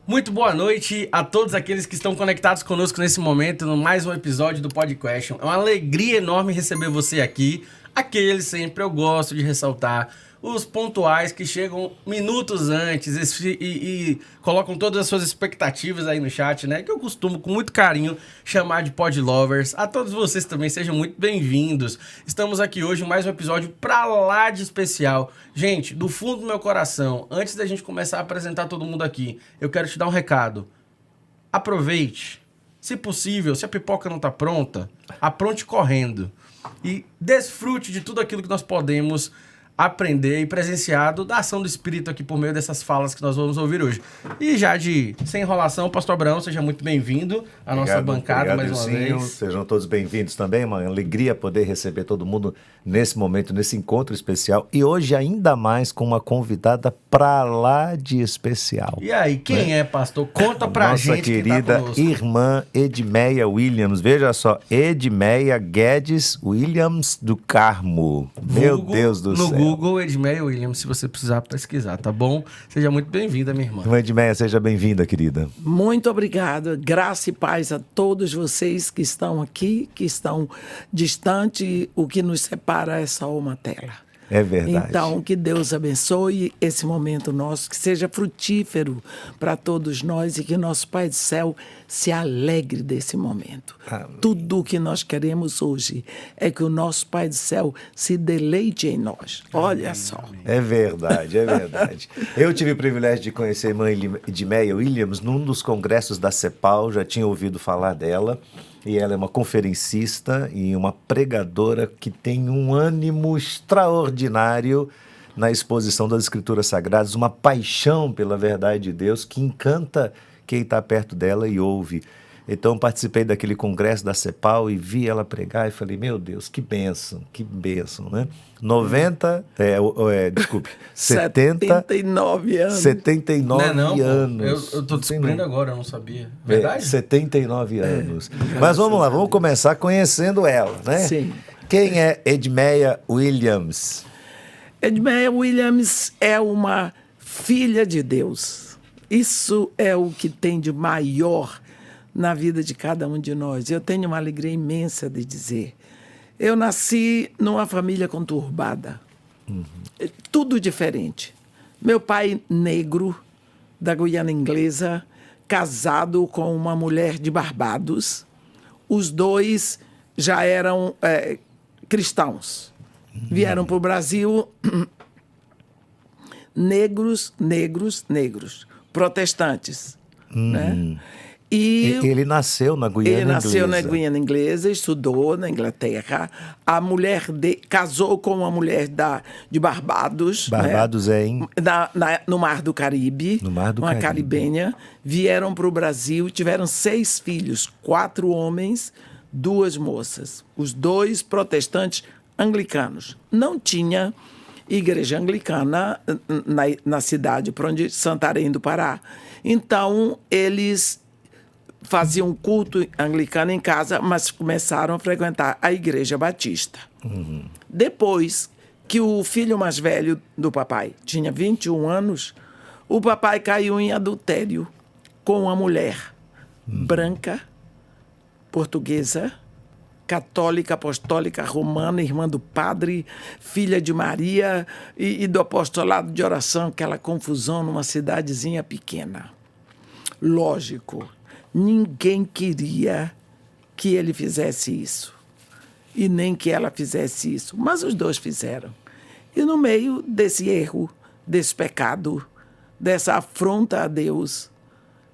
Muito boa noite a todos aqueles que estão conectados conosco nesse momento, no mais um episódio do Podcast. É uma alegria enorme receber você aqui. Aqueles sempre eu gosto de ressaltar, os pontuais que chegam minutos antes e colocam todas as suas expectativas aí no chat, né? Que eu costumo, com muito carinho, chamar de Pod Lovers. A todos vocês também sejam muito bem-vindos. Estamos aqui hoje em mais um episódio pra lá de especial. Gente, do fundo do meu coração, antes da gente começar a apresentar todo mundo aqui, eu quero te dar um recado. Aproveite. Se possível, se a pipoca não tá pronta, apronte correndo. E desfrute de tudo aquilo que nós podemos aprender e presenciado da ação do Espírito aqui por meio dessas falas que nós vamos ouvir hoje. E já sem enrolação, Pastor Abraão, seja muito bem-vindo à nossa bancada mais uma vez. Sejam todos bem-vindos também, é uma alegria poder receber todo mundo nesse momento, nesse encontro especial. E hoje ainda mais com uma convidada pra lá de especial. E aí, quem é, pastor? Conta pra gente. Nossa querida irmã Edmeia Williams. Veja só, Edmeia Guedes Williams do Carmo. Meu Deus do céu. No Google, Edmeia Williams, se você precisar pesquisar, tá bom? Seja muito bem-vinda, minha irmã. Irmã Edmeia, seja bem-vinda, querida. Muito obrigada. Graça e paz a todos vocês que estão aqui, que estão distante. O que nos separa é só uma tela. É verdade. Então, que Deus abençoe esse momento nosso, que seja frutífero para todos nós e que nosso Pai do Céu se alegre desse momento. Amém. Tudo o que nós queremos hoje é que o nosso Pai do Céu se deleite em nós. Olha Amém. só. É verdade, é verdade. Eu tive o privilégio de conhecer a irmã Edmeia Williams num dos congressos da CEPAL, já tinha ouvido falar dela. E ela é uma conferencista e uma pregadora que tem um ânimo extraordinário na exposição das Escrituras Sagradas, uma paixão pela verdade de Deus que encanta quem está perto dela e ouve. Então, participei daquele congresso da CEPAL e vi ela pregar e falei, meu Deus, que bênção, né? 79 anos. 79 anos. Eu tô descobrindo agora, eu não sabia. Verdade? 79 anos. Mas vamos lá, vamos começar conhecendo ela, né? Sim. Quem é Edmeia Williams? Edmeia Williams é uma filha de Deus. Isso é o que tem de maior na vida de cada um de nós. Eu tenho uma alegria imensa de dizer. Eu nasci numa família conturbada. Tudo diferente. Meu pai negro, da Guiana Inglesa, casado com uma mulher de Barbados. Os dois já eram cristãos. Vieram para o Brasil negros, protestantes. Né? E ele nasceu na Guiana Inglesa. Ele nasceu na Guiana Inglesa, estudou na Inglaterra. A mulher casou com uma mulher de Barbados. Barbados, né? No Mar do Caribe. No Mar do uma Caribe. caribenha. Vieram para o Brasil, tiveram 6 filhos, 4 homens, 2 moças. Os 2 protestantes anglicanos. Não tinha igreja anglicana na cidade por onde Santarém do Pará. Então, eles faziam culto anglicano em casa, mas começaram a frequentar a igreja batista. Depois que o filho mais velho do papai tinha 21 anos, o papai caiu em adultério com uma mulher branca, portuguesa, católica, apostólica, romana, irmã do padre, filha de Maria e do apostolado de oração, aquela confusão numa cidadezinha pequena. Lógico, ninguém queria que ele fizesse isso. E nem que ela fizesse isso. Mas os 2 fizeram. E no meio desse erro, desse pecado, dessa afronta a Deus,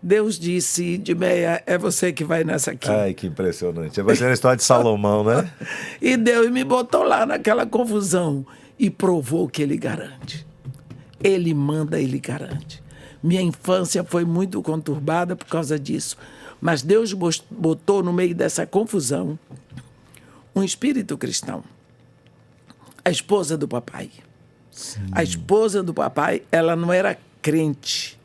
Deus disse, Edmeia, é você que vai nessa aqui. Ai, que impressionante. Vai ser a história de Salomão, né? E Deus me botou lá naquela confusão e provou que Ele garante. Ele manda, Ele garante. Minha infância foi muito conturbada por causa disso. Mas Deus botou no meio dessa confusão um espírito cristão. A esposa do papai. Sim. A esposa do papai, ela não era crente.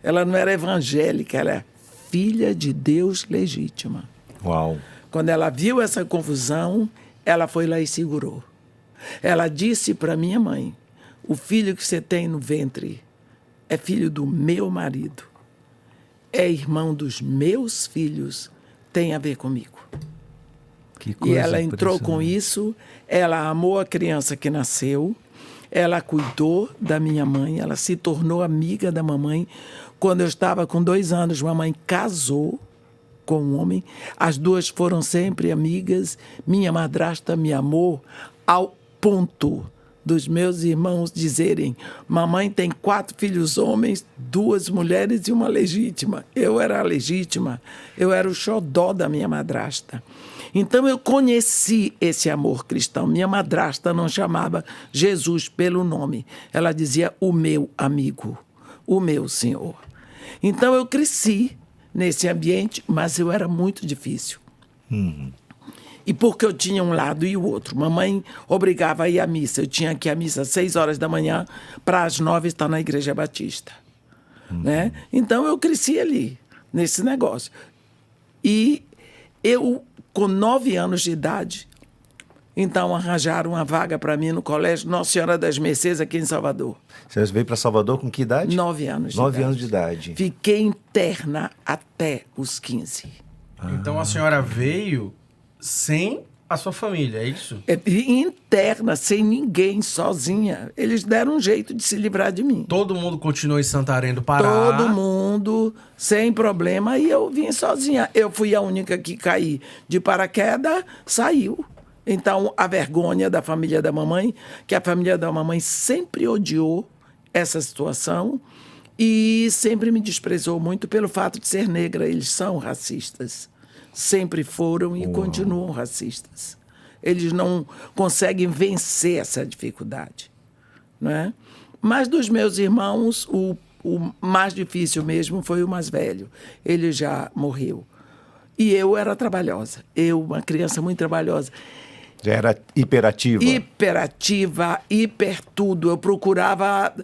Ela não era evangélica, ela era filha de Deus legítima. Uau! Quando ela viu essa confusão, ela foi lá e segurou. Ela disse para minha mãe, o filho que você tem no ventre é filho do meu marido. é irmão dos meus filhos, tem a ver comigo. Que coisa E ela entrou com impressionante. isso, ela amou a criança que nasceu, ela cuidou da minha mãe, ela se tornou amiga da mamãe. Quando eu estava com 2 anos, mamãe casou com um homem. As duas foram sempre amigas. Minha madrasta me amou ao ponto dos meus irmãos dizerem: mamãe tem 4 filhos homens, 2 mulheres e uma legítima. Eu era a legítima, eu era o xodó da minha madrasta. Então eu conheci esse amor cristão. Minha madrasta não chamava Jesus pelo nome. Ela dizia: o meu amigo, o meu Senhor. Então eu cresci nesse ambiente, mas eu era muito difícil. E porque eu tinha um lado e o outro. Mamãe obrigava a ir à missa. Eu tinha que ir à missa às 6 horas da manhã para às 9 estar na Igreja Batista. Né? Então eu cresci ali, nesse negócio. E eu, com 9 anos de idade, então arranjaram uma vaga para mim no colégio Nossa Senhora das Mercês, aqui em Salvador. Você veio para Salvador com que idade? 9 anos de 9 idade. anos de idade. Fiquei interna até os 15. Então a senhora veio sem a sua família, é isso? Interna, sem ninguém, sozinha. Eles deram um jeito de se livrar de mim. Todo mundo continuou em Santarém do Pará. Todo mundo, sem problema, e eu vim sozinha. Eu fui a única que caí de paraquedas, saiu. Então, a vergonha da família da mamãe, que a família da mamãe sempre odiou essa situação e sempre me desprezou muito pelo fato de ser negra. Eles são racistas. Sempre foram e continuam racistas. Eles não conseguem vencer essa dificuldade. Não é? Mas dos meus irmãos, o mais difícil mesmo foi o mais velho. Ele já morreu. E eu era trabalhosa. Eu, uma criança muito trabalhosa. Já era hiperativa. Hiperativa, hiper tudo. Eu procurava...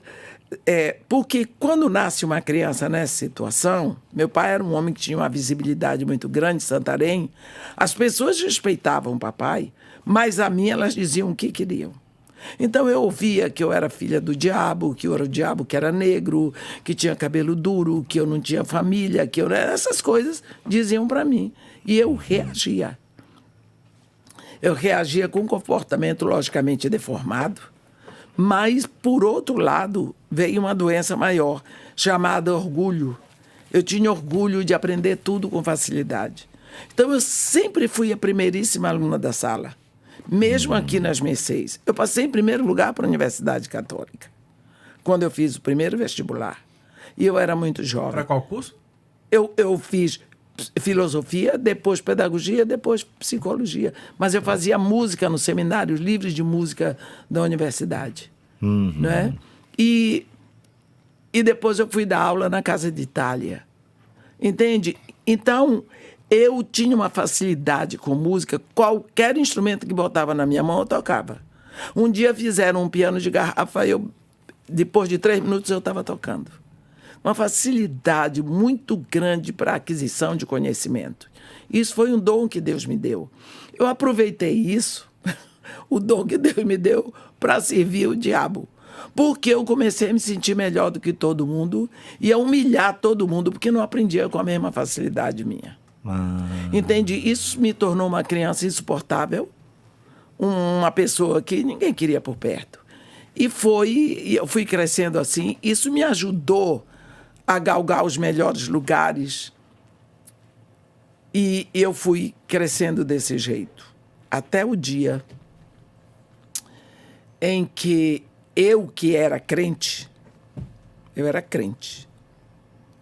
porque quando nasce uma criança nessa situação, meu pai era um homem que tinha uma visibilidade muito grande em Santarém, as pessoas respeitavam o papai, mas a mim elas diziam o que queriam. Então eu ouvia que eu era filha do diabo, que eu era o diabo que era negro, que tinha cabelo duro, que eu não tinha família, que eu... Essas coisas diziam para mim. E eu reagia. Eu reagia com um comportamento logicamente deformado, mas, por outro lado, veio uma doença maior, chamada orgulho. Eu tinha orgulho de aprender tudo com facilidade. Então, eu sempre fui a primeiríssima aluna da sala, mesmo aqui nas Mercês. Eu passei em primeiro lugar para a Universidade Católica, quando eu fiz o primeiro vestibular. E eu era muito jovem. Para qual curso? Eu fiz filosofia, depois pedagogia, depois psicologia. Mas eu fazia música nos seminários livres de música da universidade. Né? E depois eu fui dar aula na Casa de Itália. Entende? Então, eu tinha uma facilidade com música. Qualquer instrumento que botava na minha mão, eu tocava. Um dia fizeram um piano de garrafa e depois de 3 minutos eu estava tocando. Uma facilidade muito grande para a aquisição de conhecimento. Isso foi um dom que Deus me deu. Eu aproveitei isso, o dom que Deus me deu, para servir o diabo. Porque eu comecei a me sentir melhor do que todo mundo e a humilhar todo mundo, porque não aprendia com a mesma facilidade minha. Entende? Isso me tornou uma criança insuportável, uma pessoa que ninguém queria por perto. E eu fui crescendo assim. Isso me ajudou a galgar os melhores lugares. E eu fui crescendo desse jeito. Até o dia em que eu, que era crente, eu era crente.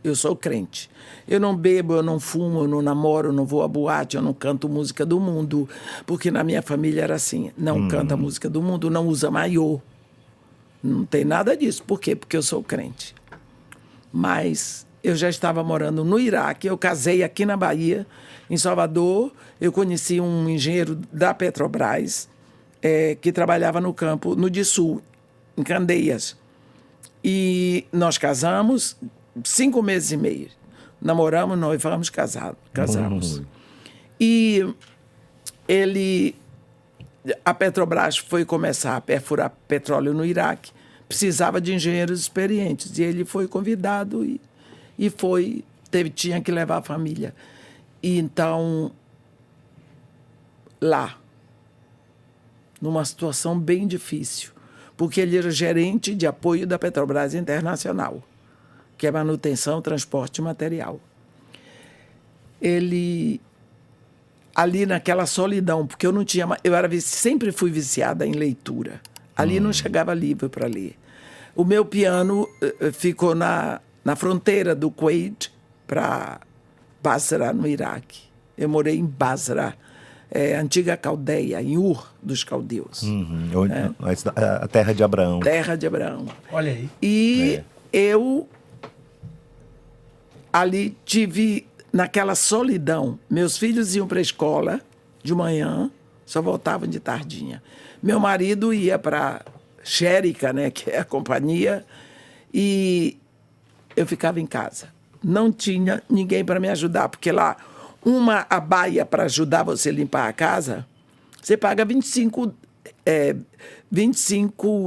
Eu sou crente. Eu não bebo, eu não fumo, eu não namoro, eu não vou à boate, eu não canto música do mundo. Porque na minha família era assim. Não canta música do mundo, não usa maiô. Não tem nada disso. Por quê? Porque eu sou crente. Mas eu já estava morando no Iraque, eu casei aqui na Bahia, em Salvador. Eu conheci um engenheiro da Petrobras, que trabalhava no campo, no Dissul, em Candeias. E nós casamos 5 meses e meio. Namoramos, noivamos, casamos. E a Petrobras foi começar a perfurar petróleo no Iraque, precisava de engenheiros experientes. E ele foi convidado e foi tinha que levar a família. E então, lá, numa situação bem difícil, porque ele era gerente de apoio da Petrobras Internacional, que é manutenção, transporte e material. Ele, ali naquela solidão, porque sempre fui viciada em leitura. Ali não chegava livro para ler. O meu piano ficou na fronteira do Kuwait para Basra, no Iraque. Eu morei em Basra, antiga Caldeia, em Ur dos caldeus. A terra de Abraão. Terra de Abraão. Olha aí. E eu ali tive, naquela solidão, meus filhos iam para a escola de manhã, só voltavam de tardinha. Meu marido ia para Xérica, né, que é a companhia, e eu ficava em casa. Não tinha ninguém para me ajudar, porque lá, uma abaia para ajudar você a limpar a casa, você paga 25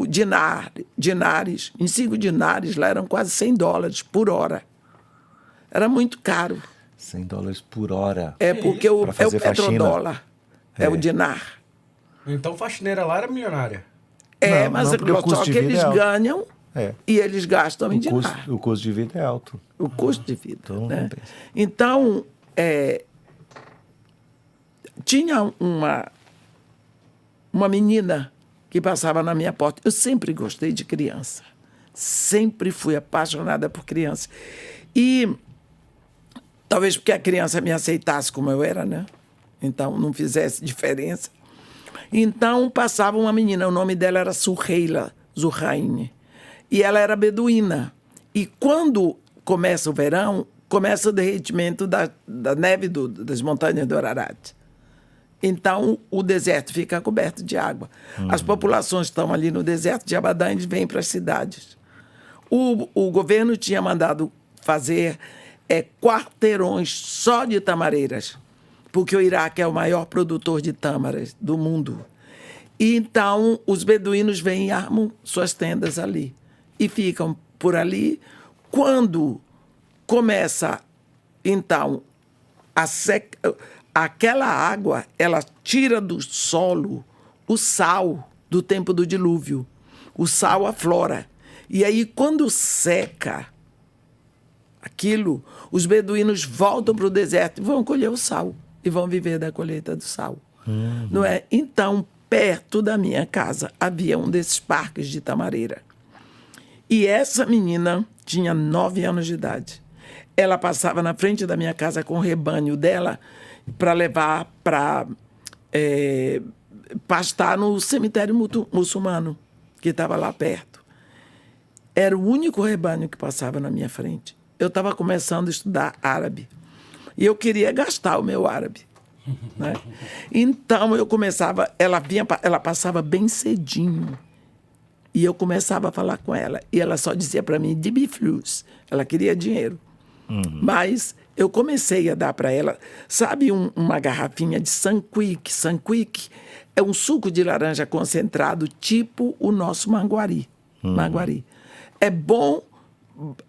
dinares. Em 5 dinares, lá eram quase $100 por hora. Era muito caro. $100 por hora. É porque é o petrodólar, É o dinar. Então, faxineira lá era milionária. Mas porque o custo só de que vida eles é alto. ganham e eles gastam em O dinar. custo de vida é alto. O custo de vida. Então, né? não pensa. Então, tinha uma menina que passava na minha porta. Eu sempre gostei de criança. Sempre fui apaixonada por criança. E talvez porque a criança me aceitasse como eu era, né? Então, não fizesse diferença. Então, passava uma menina, o nome dela era Suheila Zurraine. E ela era beduína. E quando começa o verão, começa o derretimento da neve das montanhas do Ararat. Então, o deserto fica coberto de água. As populações estão ali no deserto de Abadan e vêm para as cidades. O governo tinha mandado fazer quarteirões só de tamareiras, porque o Iraque é o maior produtor de tâmaras do mundo. E então, os beduínos vêm e armam suas tendas ali. E ficam por ali. Quando começa, então, aquela água, ela tira do solo o sal do tempo do dilúvio. O sal aflora. E aí, quando seca aquilo, os beduínos voltam para o deserto e vão colher o sal. E vão viver da colheita do sal. Não é? Então, perto da minha casa, havia um desses parques de tamareira. E essa menina tinha 9 anos de idade. Ela passava na frente da minha casa com o rebanho dela para levar para pastar no cemitério muçulmano, que estava lá perto. Era o único rebanho que passava na minha frente. Eu estava começando a estudar árabe. E eu queria gastar o meu árabe. Né? Então, eu começava... Ela passava bem cedinho. E eu começava a falar com ela. E ela só dizia para mim, "Dibi flus". Ela queria dinheiro. Mas eu comecei a dar para ela... Sabe uma garrafinha de Sanquique? Sanquique é um suco de laranja concentrado, tipo o nosso manguari. Manguari. É bom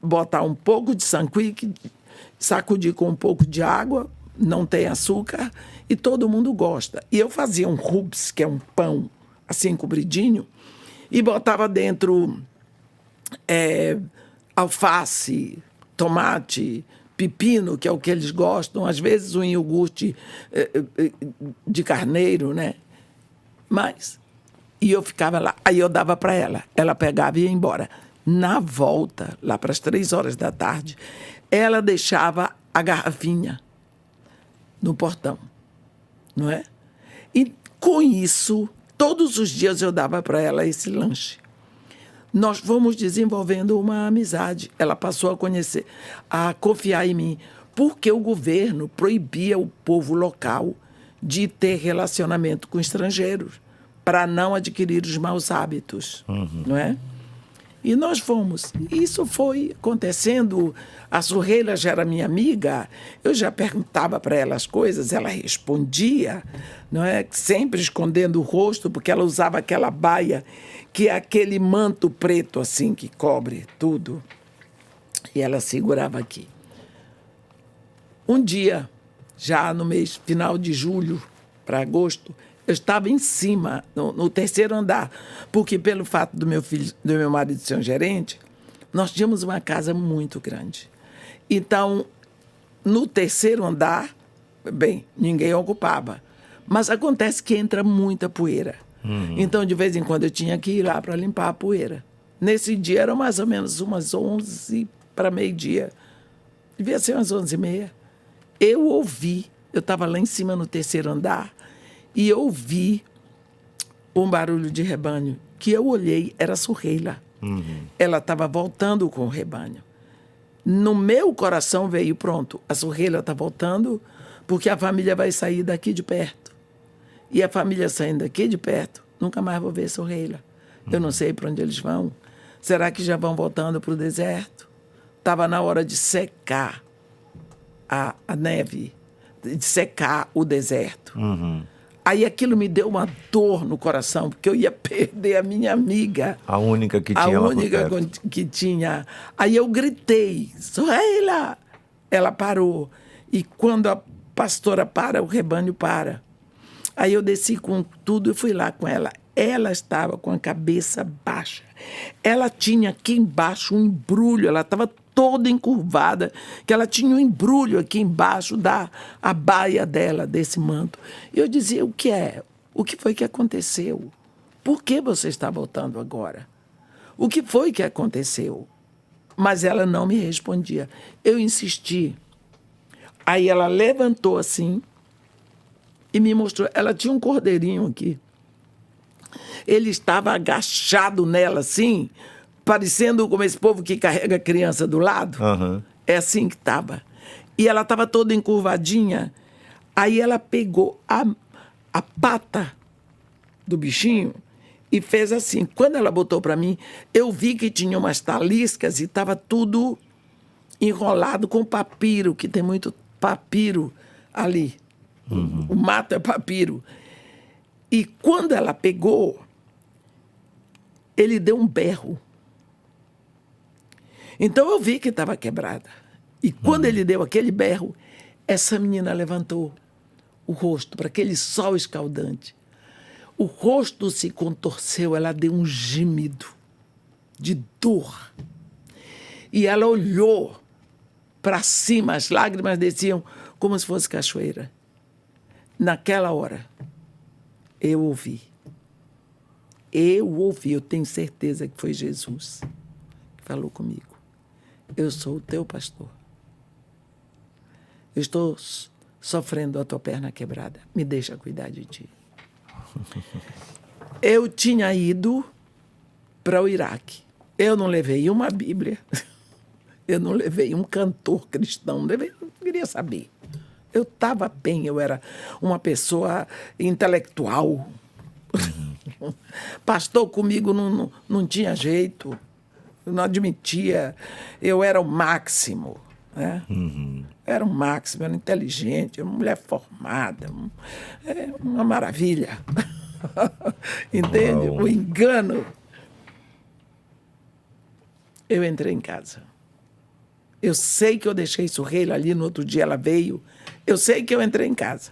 botar um pouco de Sanquique, sacudir com um pouco de água, não tem açúcar, e todo mundo gosta. E eu fazia um rubs, que é um pão assim compridinho, e botava dentro alface, tomate, pepino, que é o que eles gostam, às vezes um iogurte de carneiro, né? E eu ficava lá, aí eu dava para ela, ela pegava e ia embora. Na volta, lá para as 3 horas da tarde, ela deixava a garrafinha no portão, não é? E com isso, todos os dias eu dava para ela esse lanche. Nós fomos desenvolvendo uma amizade. Ela passou a confiar em mim, porque o governo proibia o povo local de ter relacionamento com estrangeiros, para não adquirir os maus hábitos, não é? E nós fomos. Isso foi acontecendo. A Suheila já era minha amiga. Eu já perguntava para ela as coisas, ela respondia, não é? Sempre escondendo o rosto, porque ela usava aquela baia, que é aquele manto preto assim, que cobre tudo. E ela segurava aqui. Um dia, já no mês final de julho para agosto, eu estava em cima, no terceiro andar, porque pelo fato do meu marido ser um gerente, nós tínhamos uma casa muito grande. Então, no terceiro andar, bem, ninguém ocupava. Mas acontece que entra muita poeira. Então, de vez em quando, eu tinha que ir lá para limpar a poeira. Nesse dia, eram mais ou menos umas 11 para meio-dia. Devia ser umas 11h30. Eu ouvi, eu estava lá em cima no terceiro andar, e eu ouvi um barulho de rebanho, que eu olhei, era a Surreila. Ela estava voltando com o rebanho. No meu coração veio, pronto, a Surreila está voltando, porque a família vai sair daqui de perto. E a família saindo daqui de perto, nunca mais vou ver Surreila. Eu não sei para onde eles vão. Será que já vão voltando para o deserto? Estava na hora de secar a neve, de secar o deserto. Aí aquilo me deu uma dor no coração, porque eu ia perder a minha amiga. A única que tinha lá por perto. A única que tinha. Aí eu gritei, Surreila! Ela parou. E quando a pastora para, o rebanho para. Aí eu desci com tudo e fui lá com ela. Ela estava com a cabeça baixa. Ela tinha aqui embaixo um embrulho, ela estava toda encurvada, que ela tinha um embrulho aqui embaixo da baia dela, desse manto. E eu dizia, o que é? O que foi que aconteceu? Por que você está voltando agora? O que foi que aconteceu? Mas ela não me respondia. Eu insisti. Aí ela levantou assim e me mostrou. Ela tinha um cordeirinho aqui. Ele estava agachado nela, assim, parecendo como esse povo que carrega a criança do lado. É assim que estava. E ela estava toda encurvadinha. Aí ela pegou a pata do bichinho e fez assim. Quando ela botou para mim, eu vi que tinha umas taliscas e estava tudo enrolado com papiro, que tem muito papiro ali. O mato é papiro. E quando ela pegou, ele deu um berro. Então eu vi que estava quebrada. E quando ele deu aquele berro, essa menina levantou o rosto para aquele sol escaldante. O rosto se contorceu, ela deu um gemido de dor. E ela olhou para cima, as lágrimas desciam como se fosse cachoeira. Naquela hora, eu ouvi. Eu tenho certeza que foi Jesus que falou comigo. Eu sou o teu pastor. Eu estou sofrendo a tua perna quebrada. Me deixa cuidar de ti. Eu tinha ido para o Iraque. Eu não levei uma Bíblia. Eu não levei um cantor cristão. Não queria saber. Eu estava bem, eu era uma pessoa intelectual. Pastor comigo não tinha jeito, eu não admitia. Eu era o máximo. Né? Era o máximo, era inteligente, uma mulher formada, uma maravilha. Entende? O engano. Eu entrei em casa. Eu sei que eu deixei Surreila ali, no outro dia ela veio. Eu sei que eu entrei em casa.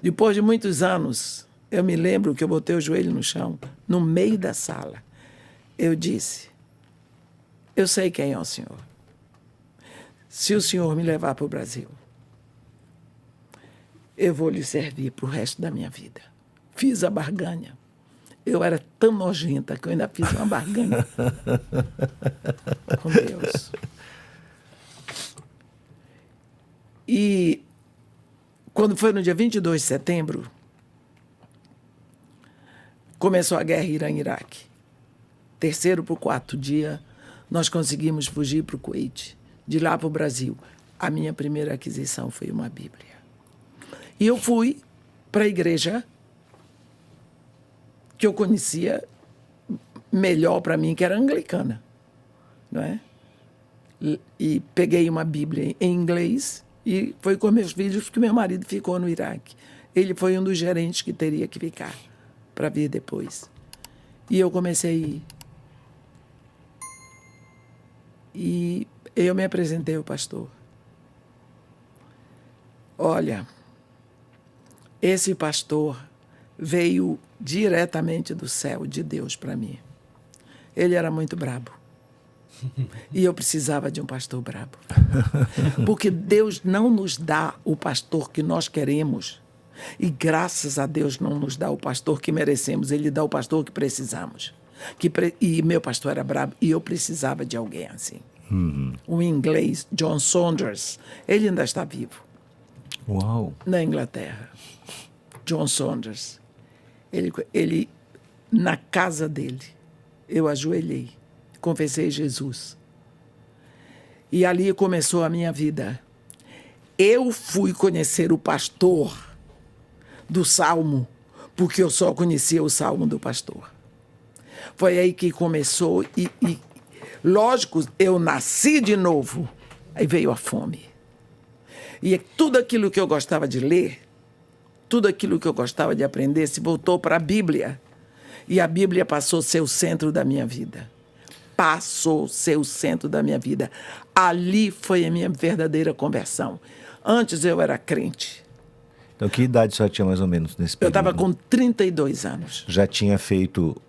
Depois de muitos anos, eu me lembro que eu botei o joelho no chão, no meio da sala. Eu disse, eu sei quem é o senhor. Se o senhor me levar para o Brasil, eu vou lhe servir para o resto da minha vida. Fiz a barganha. Eu era tão nojenta que eu ainda fiz uma barganha com Deus. E quando foi no dia 22 de setembro, começou a guerra Irã-Iraque. Terceiro para o quarto dia, nós conseguimos fugir para o Kuwait. De lá para o Brasil. A minha primeira aquisição foi uma Bíblia. E eu fui para a igreja que eu conhecia melhor para mim, que era anglicana. Não é? E peguei uma Bíblia em inglês e foi com meus filhos que meu marido ficou no Iraque. Ele foi um dos gerentes que teria que ficar para vir depois. E eu comecei a ir. E eu me apresentei ao pastor. Olha, esse pastor veio diretamente do céu, de Deus, para mim. Ele era muito brabo. E eu precisava de um pastor brabo. Porque Deus não nos dá o pastor que nós queremos. E graças a Deus não nos dá o pastor que merecemos. Ele dá o pastor que precisamos. E meu pastor era brabo e eu precisava de alguém assim. O inglês, John Saunders, ele ainda está vivo. Uau! Na Inglaterra. John Saunders. Ele na casa dele, eu ajoelhei, confessei Jesus. E ali começou a minha vida. Eu fui conhecer o pastor do Salmo, porque eu só conhecia o Salmo do pastor. Foi aí que começou e lógico, eu nasci de novo. Aí veio a fome. E tudo aquilo que eu gostava de ler, tudo aquilo que eu gostava de aprender, se voltou para a Bíblia. E a Bíblia passou a ser o centro da minha vida. Passou a ser o centro da minha vida. Ali foi a minha verdadeira conversão. Antes eu era crente. Então, que idade você tinha mais ou menos nesse Eu período? estava com 32 anos. Já tinha feito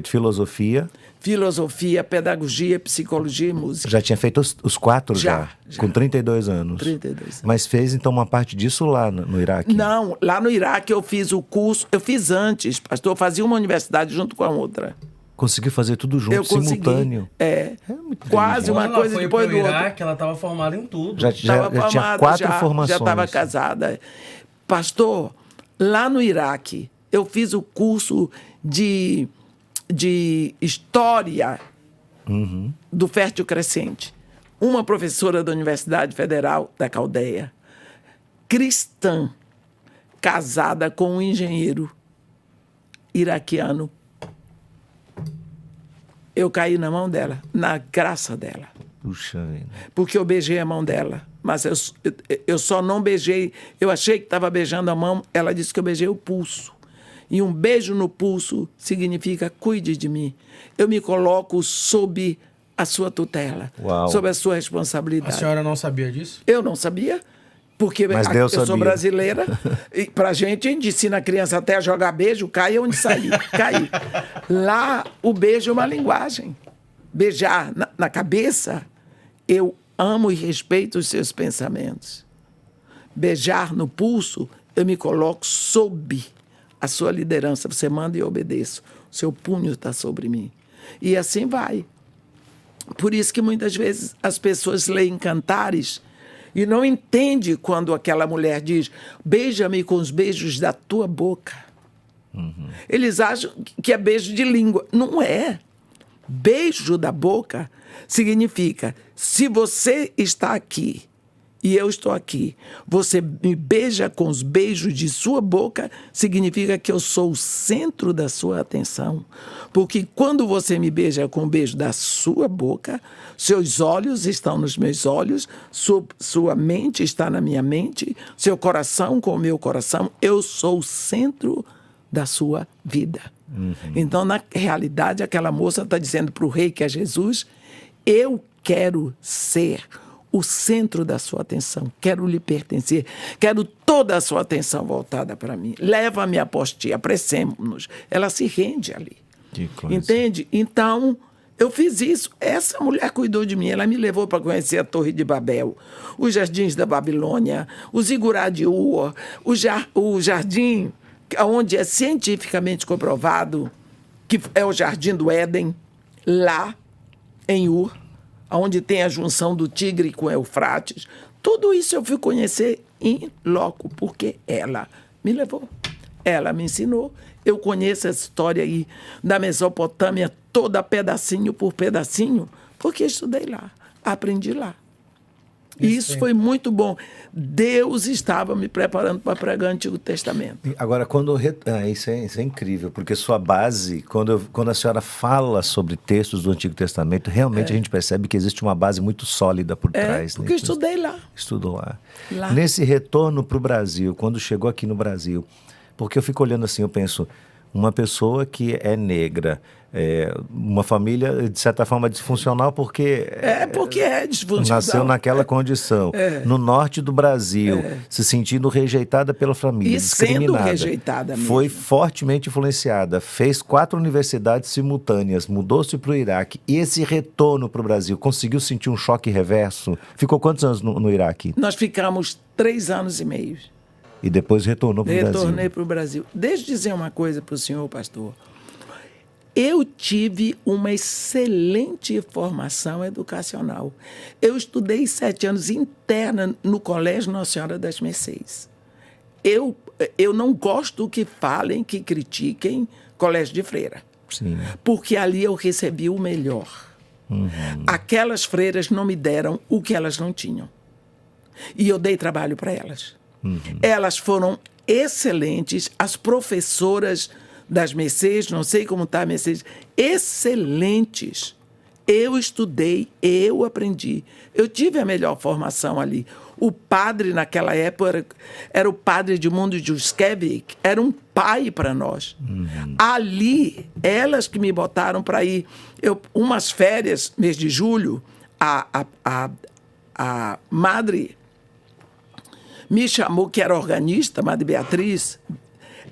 filosofia? Filosofia, pedagogia, psicologia e música. Já tinha feito os 4 Já. Com 32 anos. 32 anos. Mas fez, então, uma parte disso lá no Iraque? Não, lá no Iraque eu fiz o curso, eu fiz antes, pastor, eu fazia uma universidade junto com a outra. Conseguiu fazer tudo junto, Eu consegui, simultâneo? muito quase uma Quando coisa ela foi depois pro do outro. Iraque, ela estava formada em tudo. Já tinha 4 formações. Já estava casada. Pastor, lá no Iraque, eu fiz o curso de História do Fértil Crescente. Uma professora da Universidade Federal da Caldeia, cristã, casada com um engenheiro iraquiano. Eu caí na mão dela, na graça dela. Puxa vida. Porque eu beijei a mão dela. Mas eu só não beijei. Eu achei que estava beijando a mão. Ela disse que eu beijei o pulso. E um beijo no pulso significa cuide de mim. Eu me coloco sob a sua tutela. Uau. Sob a sua A responsabilidade. senhora não sabia disso? Eu não sabia. Porque Mas Deus eu sou sabia. brasileira. E pra gente ensina a criança até a jogar beijo, cai onde sair. Cai. Lá, o beijo é uma linguagem. Beijar na cabeça, eu amo e respeito os seus pensamentos. Beijar no pulso, eu me coloco sob a sua liderança. Você manda e eu obedeço. O seu punho está sobre mim. E assim vai. Por isso que muitas vezes as pessoas leem cantares e não entendem quando aquela mulher diz: beija-me com os beijos da tua boca. Eles acham que é beijo de língua. Não é. Beijo da boca significa: se você está aqui e eu estou aqui, você me beija com os beijos de sua boca, significa que eu sou o centro da sua atenção. Porque quando você me beija com o beijo da sua boca, seus olhos estão nos meus olhos, sua mente está na minha mente, seu coração com o meu coração, eu sou o centro da sua vida. Então, na realidade, aquela moça está dizendo para o rei, que é Jesus: eu quero ser o centro da sua atenção, quero lhe pertencer, quero toda a sua atenção voltada para mim. Leva-me após ti, apressemos-nos. Ela se rende ali. Que coisa. Entende? Então, eu fiz isso. Essa mulher cuidou de mim. Ela me levou para conhecer a Torre de Babel, os jardins da Babilônia, o Zigurá de Ur, o jardim onde é cientificamente comprovado que é o Jardim do Éden, lá em Ur, onde tem a junção do Tigre com Eufrates. Tudo isso eu fui conhecer in loco, porque ela me levou. Ela me ensinou. Eu conheço essa história aí da Mesopotâmia toda pedacinho por pedacinho, porque estudei lá, aprendi lá. E isso foi muito bom. Deus estava me preparando para pregar o Antigo Testamento. Agora, isso é incrível, porque sua base, quando a senhora fala sobre textos do Antigo Testamento, realmente a gente percebe que existe uma base muito sólida por trás. Porque eu estudei lá. Estudou lá. Lá. Nesse retorno para o Brasil, quando chegou aqui no Brasil, porque eu fico olhando assim, eu penso, uma pessoa que é negra, uma família, de certa forma, disfuncional, porque Porque é disfuncional. nasceu naquela condição. No norte do Brasil, se sentindo rejeitada pela família, E sendo discriminada. rejeitada mesmo. Foi fortemente influenciada. Fez 4 universidades simultâneas, mudou-se para o Iraque. E esse retorno para o Brasil, conseguiu sentir um choque reverso? Ficou quantos anos no Iraque? Nós ficamos 3 anos e meio. E depois retornou para o Brasil. Retornei para o Brasil. Deixa eu dizer uma coisa para o senhor, pastor. Eu tive uma excelente formação educacional. Eu estudei 7 anos interna no Colégio Nossa Senhora das Mercês. Eu não gosto que falem, que critiquem colégio de freira. Sim. Porque ali eu recebi o melhor. Aquelas freiras não me deram o que elas não tinham. E eu dei trabalho para elas. Elas foram excelentes, as professoras das Mercês, não sei como está a Mercês, excelentes. Eu estudei, eu aprendi. Eu tive a melhor formação ali. O padre, naquela época, era o padre Edmundo Juskevich, era um pai para nós. Ali, elas que me botaram para ir. Umas férias, mês de julho, a madre me chamou, que era organista, Madre Beatriz.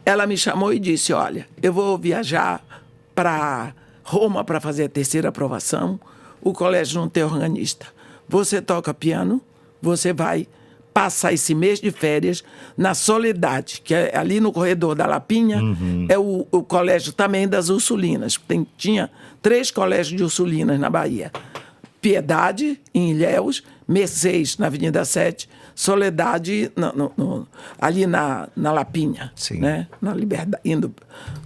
Ela me chamou e disse, olha, eu vou viajar para Roma para fazer a 3ª aprovação, o colégio não tem organista. Você toca piano, você vai passar esse mês de férias na Soledade, que é ali no corredor da Lapinha, é o colégio também das Ursulinas. Tinha 3 colégios de Ursulinas na Bahia. Piedade, em Ilhéus, Mercês, na Avenida 7, Soledade, ali na Lapinha. Sim. Né? Na Liberdade, indo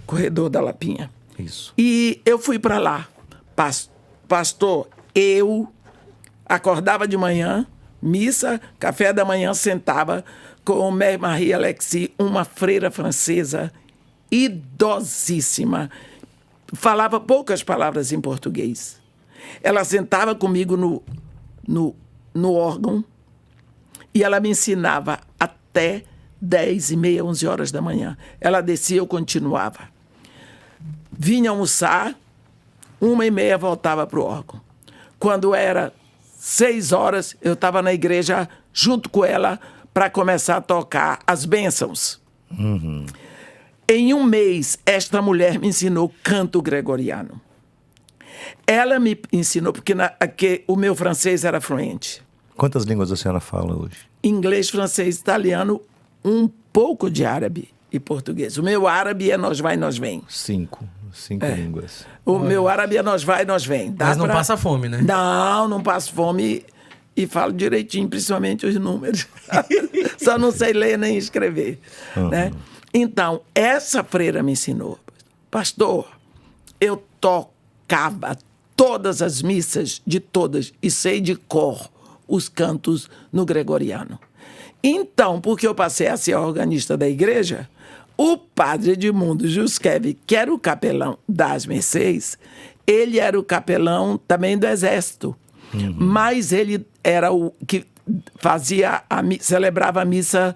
corredor da Lapinha. Isso. E eu fui para lá. Pastor, eu acordava de manhã, missa, café da manhã, sentava com Mère Marie Alexis, uma freira francesa idosíssima. Falava poucas palavras em português. Ela sentava comigo no órgão e ela me ensinava até 10h30, 11 horas da manhã. Ela descia, eu continuava. Vinha almoçar, 1h30 voltava para o órgão. Quando era 6 horas, eu estava na igreja junto com ela para começar a tocar as bênçãos. Em um mês, esta mulher me ensinou canto gregoriano. Ela me ensinou, porque o meu francês era fluente. Quantas línguas a senhora fala hoje? Inglês, francês, italiano, um pouco de árabe e português. O meu árabe é nós vai, nós vem. 5 línguas. O meu árabe é nós vai, nós vem. Mas não passa fome, né? Não passo fome e falo direitinho, principalmente os números. Só não sei ler nem escrever. Né? Então, essa freira me ensinou. Pastor, eu tocava todas as missas de todas e sei de cor os cantos no gregoriano. Então, porque eu passei a ser organista da igreja, o padre Edmundo Juskevich, que era o capelão das Mercês, ele era o capelão também do Exército. Mas ele era o que celebrava a missa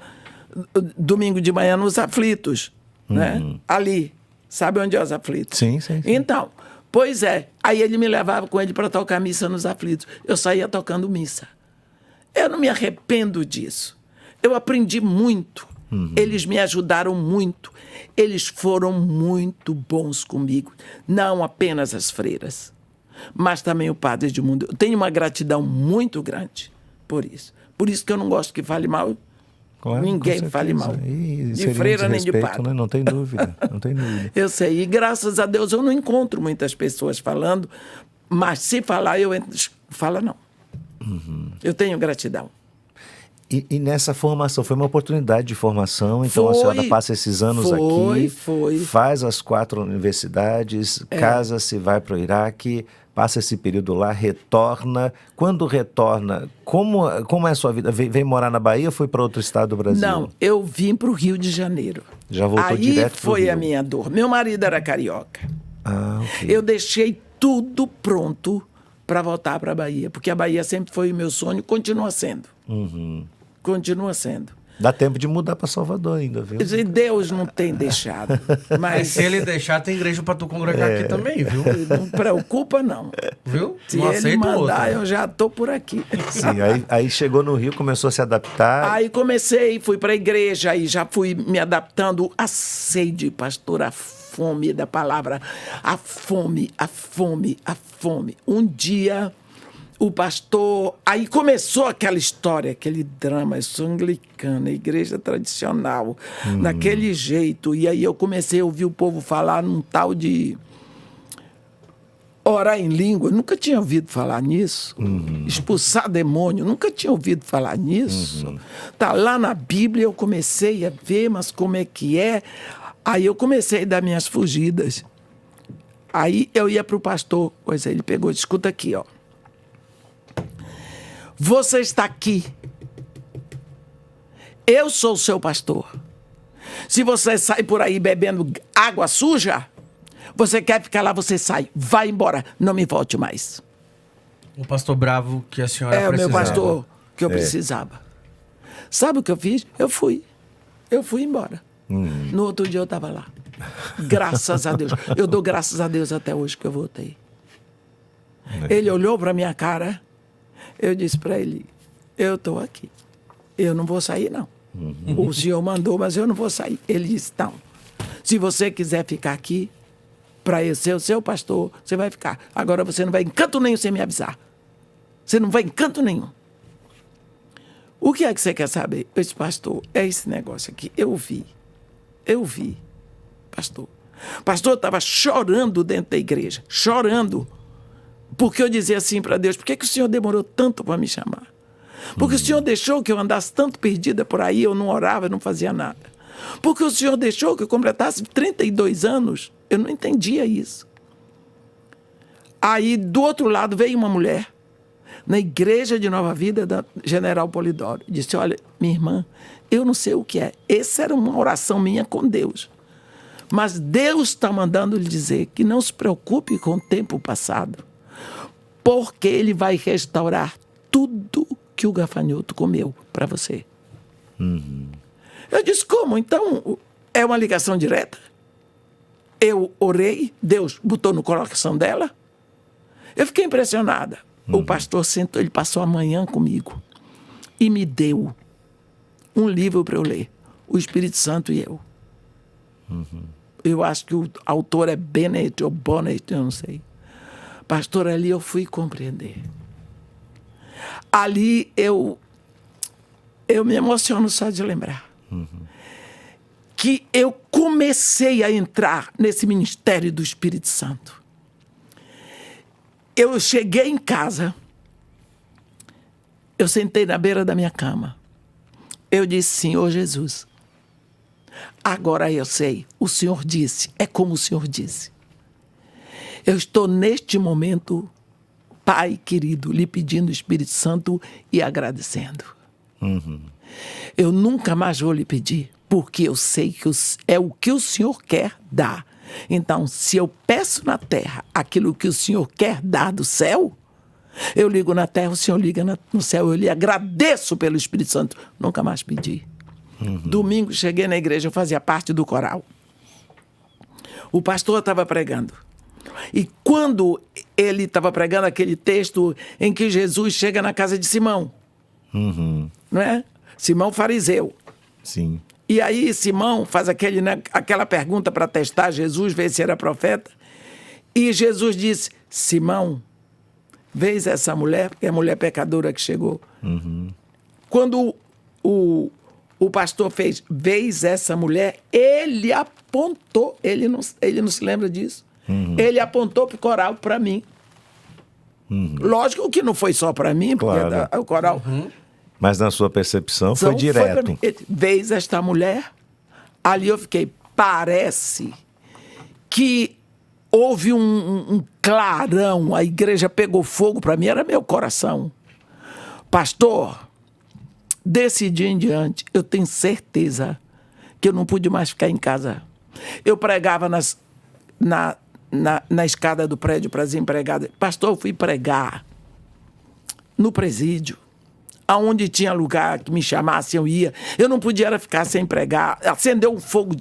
domingo de manhã nos Aflitos, né? Ali. Sabe onde é os Aflitos? Sim. Então, pois é. Aí ele me levava com ele para tocar missa nos Aflitos. Eu saía tocando missa. Eu não me arrependo disso. Eu aprendi muito. Eles me ajudaram muito. Eles foram muito bons comigo. Não apenas as freiras, mas também o padre Edmundo. Eu tenho uma gratidão muito grande por isso. Por isso que eu não gosto que fale mal. Claro, ninguém fale mal. E de freira nem de padre. Né? Não tem dúvida. Eu sei. E graças a Deus eu não encontro muitas pessoas falando, mas se falar, eu fala não. Eu tenho gratidão. E nessa formação, foi uma oportunidade de formação, então a senhora passa esses anos aqui, faz as 4 universidades, casa-se, vai para o Iraque, passa esse período lá, retorna. Quando retorna, como é a sua vida? Vem morar na Bahia ou foi para outro estado do Brasil? Não, eu vim para o Rio de Janeiro. Já voltou direto para o Rio? Aí foi a minha dor. Meu marido era carioca. Ok. Eu deixei tudo pronto para voltar para a Bahia, porque a Bahia sempre foi o meu sonho, continua sendo. Continua sendo. Dá tempo de mudar para Salvador ainda, viu? E Deus não tem deixado. Mas Se ele deixar, tem igreja pra tu congregar aqui também, viu? não preocupa, não. Viu? Se Não ele aceita o outro. mandar, eu já tô por aqui. Sim, aí chegou no Rio, começou a se adaptar. Aí comecei, fui para a igreja, aí já fui me adaptando à sede, pastor, a fome da palavra. A fome, a fome, a fome. Um dia, o pastor... Aí começou aquela história, aquele drama. Eu sou anglicana, igreja tradicional, daquele jeito. E aí eu comecei a ouvir o povo falar num tal de... orar em língua, nunca tinha ouvido falar nisso. Expulsar demônio, nunca tinha ouvido falar nisso. Tá lá na Bíblia, eu comecei a ver, mas como é que é? Aí eu comecei a dar minhas fugidas. Aí eu ia para o pastor, pois ele pegou, escuta aqui, ó. Você está aqui. Eu sou o seu pastor. Se você sai por aí bebendo água suja, você quer ficar lá, você sai. Vai embora, não me volte mais. O pastor bravo que a senhora É o meu precisava. pastor que eu precisava. Sabe o que eu fiz? Eu fui embora. No outro dia eu estava lá. Graças a Deus. Eu dou graças a Deus até hoje que eu voltei. Ele olhou para minha cara. Eu disse para ele, eu estou aqui. Eu não vou sair, não. O senhor mandou, mas eu não vou sair. Ele disse, não. Se você quiser ficar aqui, para eu ser o seu pastor, você vai ficar. Agora você não vai em canto nenhum sem me avisar. Você não vai em canto nenhum. O que é que você quer saber? Eu disse, pastor, é esse negócio aqui. Eu vi, pastor. Pastor estava chorando dentro da igreja, chorando. Porque eu dizia assim para Deus, por que o senhor demorou tanto para me chamar? Porque o senhor deixou que eu andasse tanto perdida por aí, eu não orava, eu não fazia nada. Porque o senhor deixou que eu completasse 32 anos, eu não entendia isso. Aí, do outro lado, veio uma mulher, na igreja de Nova Vida da General Polidoro. Disse, olha, minha irmã, eu não sei o que é. Essa era uma oração minha com Deus. Mas Deus está mandando lhe dizer que não se preocupe com o tempo passado, porque Ele vai restaurar tudo que o gafanhoto comeu para você. Eu disse, como? Então, é uma ligação direta? Eu orei, Deus botou no coração dela. Eu fiquei impressionada. O pastor sentou, ele passou a manhã comigo e me deu um livro para eu ler, O Espírito Santo e Eu. Eu acho que o autor é Bennett ou Bonnet, eu não sei. Pastor, ali eu fui compreender. Ali eu me emociono só de lembrar. Que eu comecei a entrar nesse ministério do Espírito Santo. Eu cheguei em casa, eu sentei na beira da minha cama. Eu disse, Senhor Jesus, agora eu sei, o Senhor disse, é como o Senhor disse. Eu estou neste momento, Pai querido, lhe pedindo o Espírito Santo e agradecendo. Eu nunca mais vou lhe pedir, porque eu sei que é o que o Senhor quer dar. Então, se eu peço na terra aquilo que o Senhor quer dar do céu, eu ligo na terra, o Senhor liga no céu. Eu lhe agradeço pelo Espírito Santo. Nunca mais pedi. Domingo, cheguei na igreja, eu fazia parte do coral. O pastor estava pregando. E quando ele estava pregando aquele texto em que Jesus chega na casa de Simão, não é? Simão fariseu. Sim. E aí Simão faz aquela pergunta para testar Jesus, ver se era profeta. E Jesus disse, Simão, vês essa mulher? Porque é a mulher pecadora que chegou. Quando o pastor fez, vês essa mulher, ele apontou, ele não se lembra disso. Ele apontou para o coral para mim. Lógico que não foi só para mim, porque Claro. o coral... Mas na sua percepção foi Então, direto. pra mim. Vês esta mulher? Ali eu fiquei, parece que houve um clarão, a igreja pegou fogo, para mim era meu coração. Pastor, desse dia em diante, eu tenho certeza que eu não pude mais ficar em casa. Eu pregava na escada do prédio para as empregadas. Pastor, eu fui pregar no presídio, Aonde tinha lugar que me chamasse, eu ia. Eu não podia era ficar sem pregar. Acendeu um fogo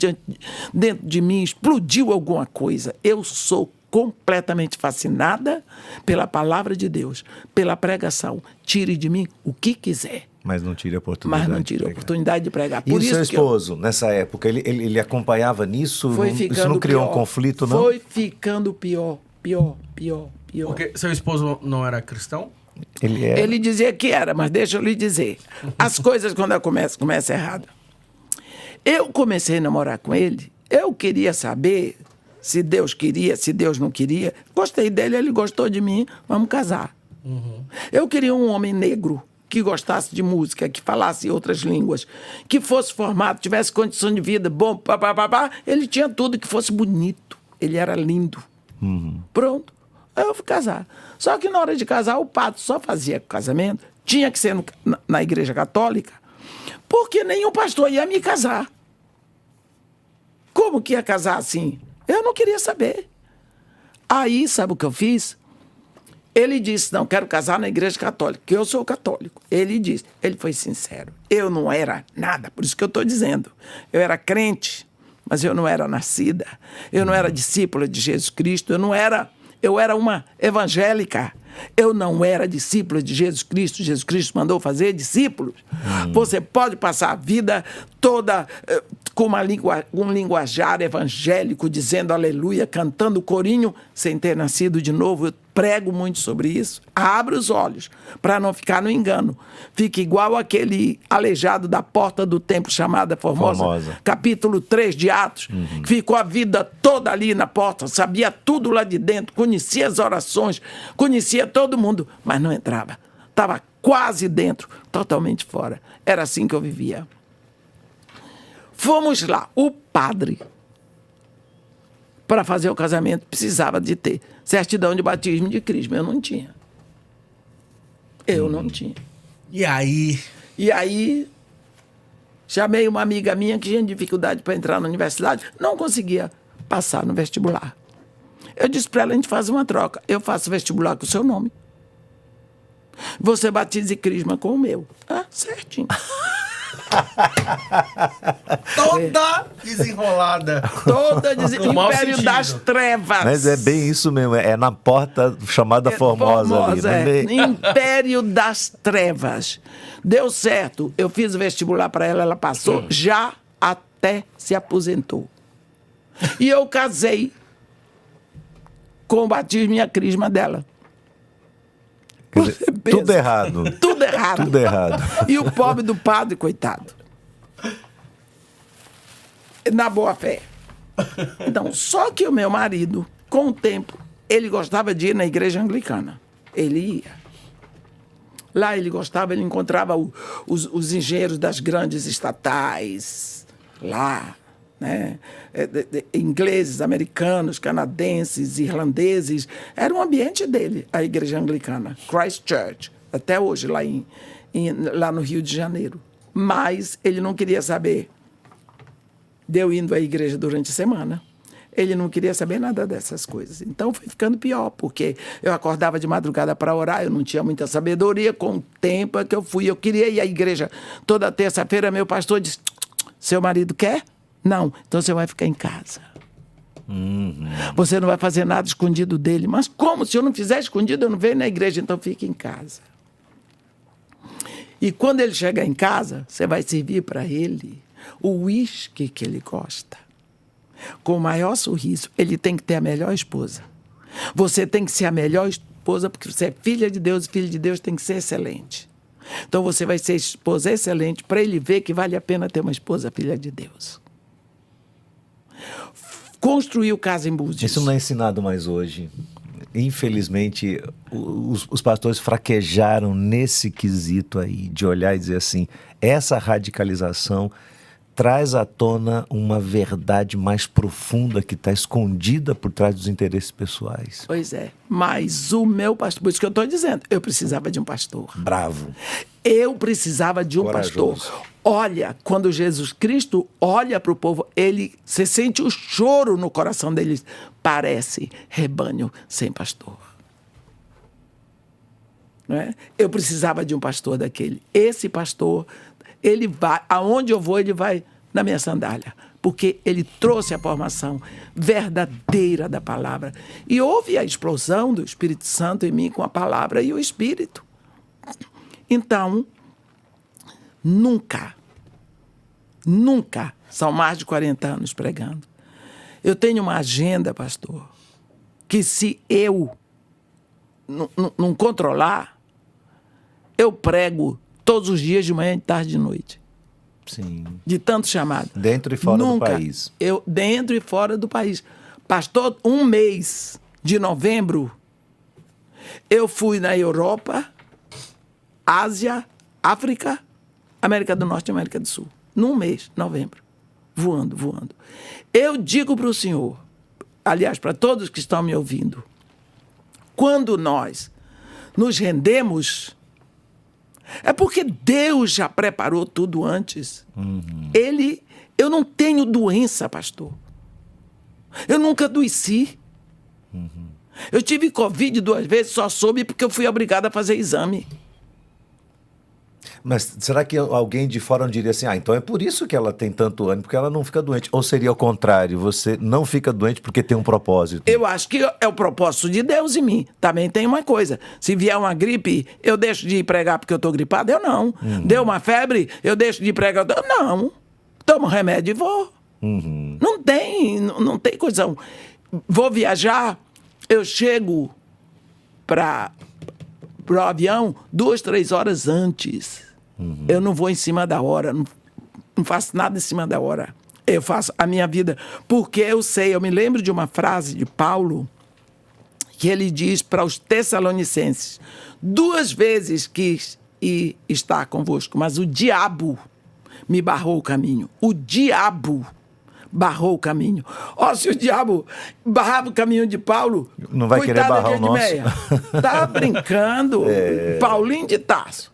dentro de mim, explodiu alguma coisa. Eu sou completamente fascinada pela palavra de Deus, pela pregação. Tire de mim o que quiser. Mas não tire a oportunidade. Mas não tire a oportunidade de pregar. E Por o isso seu que esposo, nessa época, ele acompanhava nisso? foi Isso não criou pior. um conflito, não? Foi ficando pior. Porque seu esposo não era cristão? Ele é... Ele dizia que era, mas deixa eu lhe dizer. As coisas, quando eu começam errado. Eu comecei a namorar com ele, eu queria saber se Deus queria, se Deus não queria. Gostei dele, ele gostou de mim, vamos casar. Eu queria um homem negro, que gostasse de música, que falasse outras línguas, que fosse formado, tivesse condição de vida, bom, papapá. Ele tinha tudo, que fosse bonito. Ele era lindo. Pronto. Aí eu fui casar. Só que na hora de casar, o padre só fazia casamento, tinha que ser na igreja católica, porque nenhum pastor ia me casar. Como que ia casar assim? Eu não queria saber. Aí, sabe o que eu fiz? Ele disse, não, quero casar na igreja católica, que eu sou católico. Ele disse, ele foi sincero. Eu não era nada, por isso que eu estou dizendo. Eu era crente, mas eu não era nascida. Eu não era discípula de Jesus Cristo. Eu era uma evangélica. Eu não era discípula de Jesus Cristo. Jesus Cristo mandou fazer discípulos. Você pode passar a vida toda com um linguajar evangélico, dizendo aleluia, cantando corinho, sem ter nascido de novo. Eu prego muito sobre isso. Abre os olhos para não ficar no engano. Fica igual aquele aleijado da porta do templo chamada Formosa. Capítulo 3 de Atos, que ficou a vida toda ali na porta, sabia tudo lá de dentro, conhecia as orações, conhecia todo mundo, mas não entrava. Estava quase dentro, totalmente fora. Era assim que eu vivia. Fomos lá. O padre, para fazer o casamento, precisava de ter certidão de batismo de crisma. Eu não tinha. Eu não tinha. E aí? E aí, chamei uma amiga minha que tinha dificuldade para entrar na universidade, não conseguia passar no vestibular. Eu disse para ela, a gente faz uma troca. Eu faço vestibular com o seu nome. Você batiza e crisma com o meu. Ah, certinho. Toda desenrolada. Toda No mau Império sentido. das Trevas. Mas é bem isso mesmo, é na porta chamada Formosa ali. Né? Império das Trevas. Deu certo. Eu fiz o vestibular para ela, ela passou, já até se aposentou. E eu casei com o batismo e a crisma dela. Quer dizer, tudo errado. Tudo errado. Tudo errado. E o pobre do padre, coitado. Na boa fé. Então, só que o meu marido, com o tempo, ele gostava de ir na igreja anglicana. Ele ia. Lá ele gostava, ele encontrava os engenheiros das grandes estatais. Lá, né? Ingleses, americanos, canadenses, irlandeses. Era um ambiente dele, a igreja anglicana. Christchurch, até hoje, lá no Rio de Janeiro. Mas ele não queria saber de eu indo à igreja durante a semana. Ele não queria saber nada dessas coisas. Então foi ficando pior, porque eu acordava de madrugada para orar, eu não tinha muita sabedoria. Com o tempo é que eu fui, eu queria ir à igreja toda terça-feira. Meu pastor disse, seu marido quer? Não, então você vai ficar em casa. Você não vai fazer nada escondido dele. Mas como? Se eu não fizer escondido, eu não venho na igreja, então fique em casa. E quando ele chegar em casa, você vai servir para ele o uísque que ele gosta. Com o maior sorriso. Ele tem que ter a melhor esposa. Você tem que ser a melhor esposa, porque você é filha de Deus, e filho de Deus tem que ser excelente. Então você vai ser esposa excelente para ele ver que vale a pena ter uma esposa filha de Deus. Construiu casa em Búzios. Isso não é ensinado mais hoje. Infelizmente, os pastores fraquejaram nesse quesito aí, de olhar e dizer assim, essa radicalização traz à tona uma verdade mais profunda que está escondida por trás dos interesses pessoais. Pois é, mas o meu pastor, por isso que eu estou dizendo, eu precisava de um pastor. Bravo. Eu precisava de um Corajoso. pastor. Olha, quando Jesus Cristo olha para o povo, você sente o choro no coração deles. Parece rebanho sem pastor. não é? Eu precisava de um pastor daquele. Esse pastor, ele vai, aonde eu vou, ele vai na minha sandália, porque ele trouxe a formação verdadeira da palavra. E houve a explosão do Espírito Santo em mim com a palavra e o Espírito. Então, nunca, são mais de 40 anos pregando. Eu tenho uma agenda, pastor, que se eu não controlar, eu prego todos os dias, de manhã, de tarde e de noite. Sim. De tanto chamado. Dentro e fora do país. Dentro e fora do país. Pastor, um mês de novembro, eu fui na Europa, Ásia, África, América do Norte e América do Sul. Num mês, novembro. Voando. Eu digo para o senhor, aliás, para todos que estão me ouvindo, quando nós nos rendemos, é porque Deus já preparou tudo antes. Eu não tenho doença, pastor. Eu nunca adoeci. Eu tive Covid 2 vezes, só soube porque eu fui obrigado a fazer exame. Mas será que alguém de fora não diria assim, então é por isso que ela tem tanto ânimo, porque ela não fica doente? Ou seria o contrário, você não fica doente porque tem um propósito? Eu acho que é o propósito de Deus em mim. Também tem uma coisa, se vier uma gripe, eu deixo de ir pregar porque eu estou gripado? Eu não. Deu uma febre, eu deixo de ir pregar? Eu não. Tomo remédio e vou. Não tem coisa. Vou viajar, eu chego para o avião 2, 3 horas antes. Eu não vou em cima da hora, não faço nada em cima da hora. Eu faço a minha vida, porque eu me lembro de uma frase de Paulo, que ele diz para os Tessalonicenses: 2 vezes quis ir estar convosco, mas o diabo me barrou o caminho. O diabo barrou o caminho. Se o diabo barrava o caminho de Paulo, não vai querer barrar o nosso. Tá brincando. Paulinho de Tarso.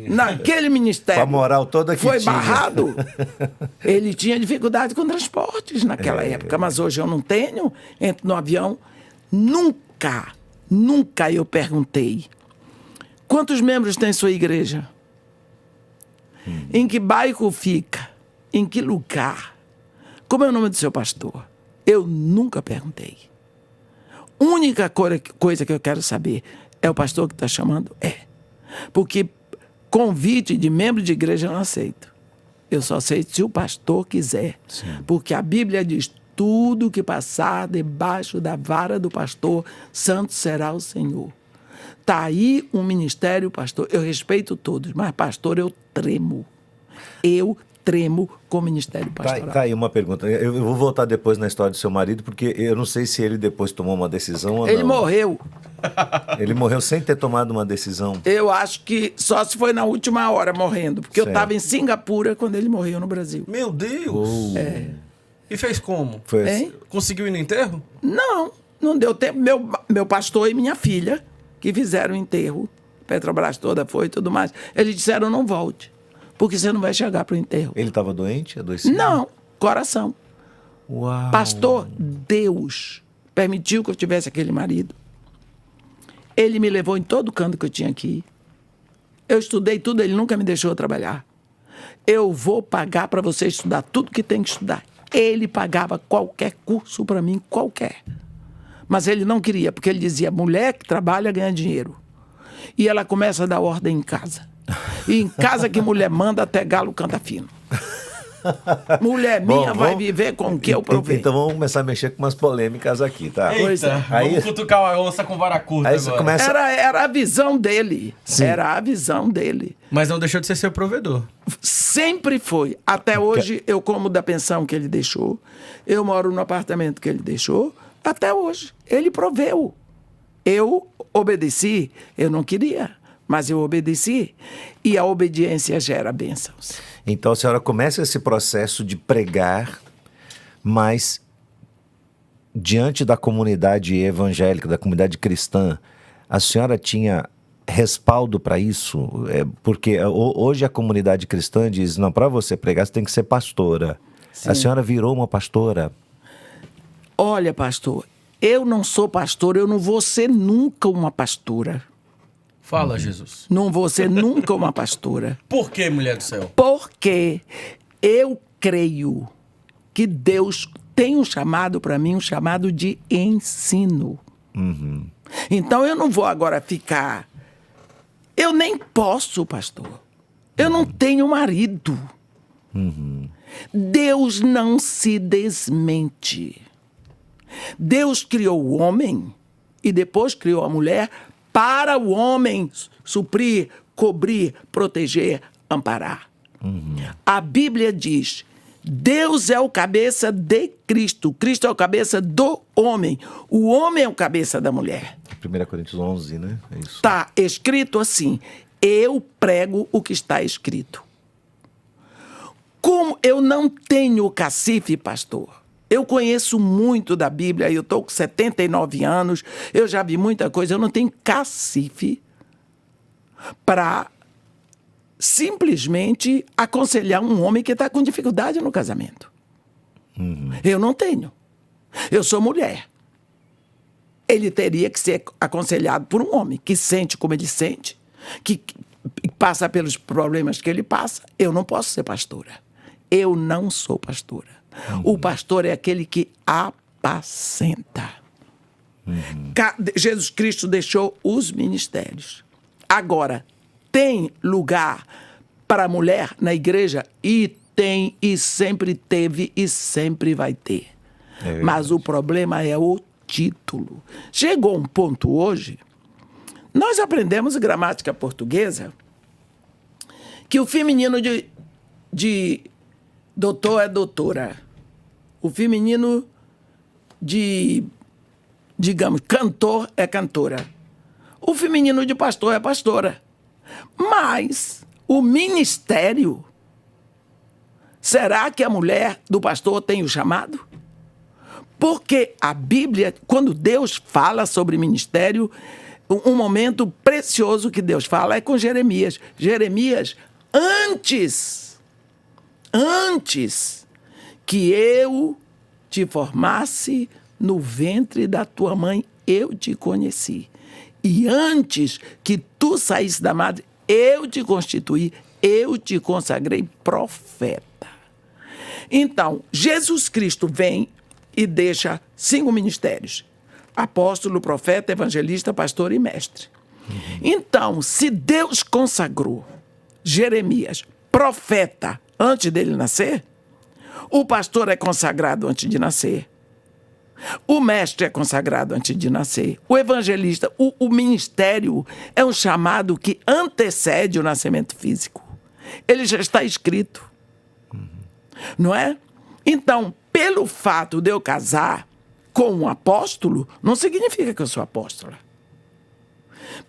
Naquele ministério. Com a moral toda que foi tinha. barrado. Ele tinha dificuldade com transportes naquela época, mas hoje eu não tenho. Entro no avião. Nunca eu perguntei: quantos membros tem sua igreja? Em que bairro fica? Em que lugar? Como é o nome do seu pastor? Eu nunca perguntei. Única coisa que eu quero saber é o pastor que está chamando? Porque convite de membro de igreja eu não aceito. Eu só aceito se o pastor quiser. Sim. Porque a Bíblia diz: tudo que passar debaixo da vara do pastor, santo será o Senhor. Está aí um ministério, pastor. Eu respeito todos, mas pastor, eu tremo. Eu tremo com o ministério pastoral. Tá aí uma pergunta. Eu vou voltar depois na história do seu marido, porque eu não sei se ele depois tomou uma decisão ou não. Ele morreu. Ele morreu sem ter tomado uma decisão? Eu acho que só se foi na última hora morrendo, porque Certo. eu estava em Singapura quando ele morreu no Brasil. Meu Deus! E fez como? Foi Hein? Conseguiu ir no enterro? Não deu tempo. Meu pastor e minha filha, que fizeram o enterro, Petrobras toda foi e tudo mais, eles disseram: não volte, porque você não vai chegar para o enterro. Ele estava doente? Adoecido? Não, coração. Uau. Pastor, Deus permitiu que eu tivesse aquele marido. Ele me levou em todo canto que eu tinha que ir. Eu estudei tudo, ele nunca me deixou trabalhar. Eu vou pagar para você estudar tudo que tem que estudar. Ele pagava qualquer curso para mim, qualquer. Mas ele não queria, porque ele dizia: mulher que trabalha ganha dinheiro. E ela começa a dar ordem em casa. E em casa que mulher manda, até galo canta fino. Mulher minha vai viver com o que eu provei. Então vamos começar a mexer com umas polêmicas aqui, tá? Eita, Aí- vamos cutucar a onça com vara curta Aí você agora. começa... Era a visão dele. Sim. Era a visão dele. Mas não deixou de ser seu provedor. Sempre foi. Até hoje eu como da pensão que ele deixou. Eu moro no apartamento que ele deixou. Até hoje. Ele proveu. Eu obedeci. Eu não queria, mas eu obedeci. E a obediência gera bênçãos. Então a senhora começa esse processo de pregar, mas diante da comunidade evangélica, da comunidade cristã, a senhora tinha respaldo para isso? Porque hoje a comunidade cristã diz: não, para você pregar você tem que ser pastora. Sim. A senhora virou uma pastora. Olha, pastor, eu não sou pastor, eu não vou ser nunca uma pastora. Fala, Jesus. Não vou ser nunca uma pastora. Por que, mulher do céu? Porque eu creio que Deus tem um chamado para mim, um chamado de ensino. Então eu não vou agora ficar... Eu nem posso, pastor. Eu não tenho marido. Deus não se desmente. Deus criou o homem e depois criou a mulher para o homem suprir, cobrir, proteger, amparar. A Bíblia diz: Deus é o cabeça de Cristo. Cristo é o cabeça do homem. O homem é o cabeça da mulher. 1 Coríntios 11, né? É isso. Está escrito assim: eu prego o que está escrito. Como eu não tenho cacife, pastor, eu conheço muito da Bíblia, eu estou com 79 anos, eu já vi muita coisa, eu não tenho cacife para simplesmente aconselhar um homem que está com dificuldade no casamento. Eu não tenho. Eu sou mulher. Ele teria que ser aconselhado por um homem que sente como ele sente, que passa pelos problemas que ele passa. Eu não posso ser pastora. Eu não sou pastora. O pastor é aquele que apacenta. Jesus Cristo deixou os ministérios. Agora, tem lugar para a mulher na igreja? E tem, e sempre teve, e sempre vai ter. Mas o problema é o título. Chegou um ponto hoje, nós aprendemos gramática portuguesa, que o feminino de doutor é doutora. O feminino de, digamos, cantor é cantora. O feminino de pastor é pastora. Mas o ministério, será que a mulher do pastor tem o chamado? Porque a Bíblia, quando Deus fala sobre ministério, um momento precioso que Deus fala é com Jeremias. Jeremias, antes que eu te formasse no ventre da tua mãe, eu te conheci. E antes que tu saísse da madre, eu te constituí, eu te consagrei profeta. Então, Jesus Cristo vem e deixa 5 ministérios: apóstolo, profeta, evangelista, pastor e mestre. Então, se Deus consagrou Jeremias profeta antes dele nascer, o pastor é consagrado antes de nascer. O mestre é consagrado antes de nascer. O evangelista, o ministério é um chamado que antecede o nascimento físico. Ele já está escrito. Não é? Então, pelo fato de eu casar com um apóstolo, não significa que eu sou apóstola.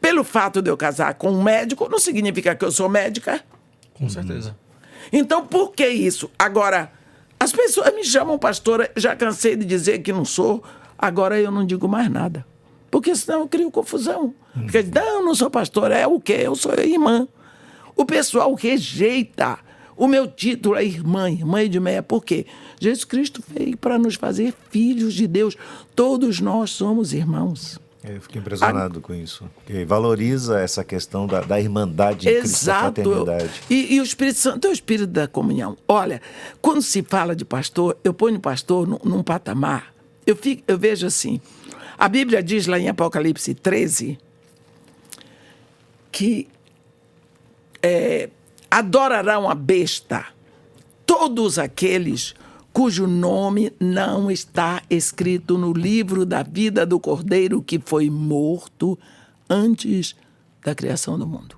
Pelo fato de eu casar com um médico, não significa que eu sou médica. Com certeza. Então, por que isso? Agora, as pessoas me chamam pastora, já cansei de dizer que não sou, agora eu não digo mais nada. Porque senão eu crio confusão. Porque, não sou pastora, é o quê? Eu sou irmã. O pessoal rejeita. O meu título é irmã Edmeia. Por quê? Jesus Cristo veio para nos fazer filhos de Deus. Todos nós somos irmãos. Eu fico impressionado com isso. Porque valoriza essa questão da irmandade em Cristo, da fraternidade. E o Espírito Santo é o Espírito da comunhão. Olha, quando se fala de pastor, eu ponho o pastor num patamar. Eu vejo assim, a Bíblia diz lá em Apocalipse 13 que adorarão a besta todos aqueles cujo nome não está escrito no livro da vida do Cordeiro que foi morto antes da criação do mundo.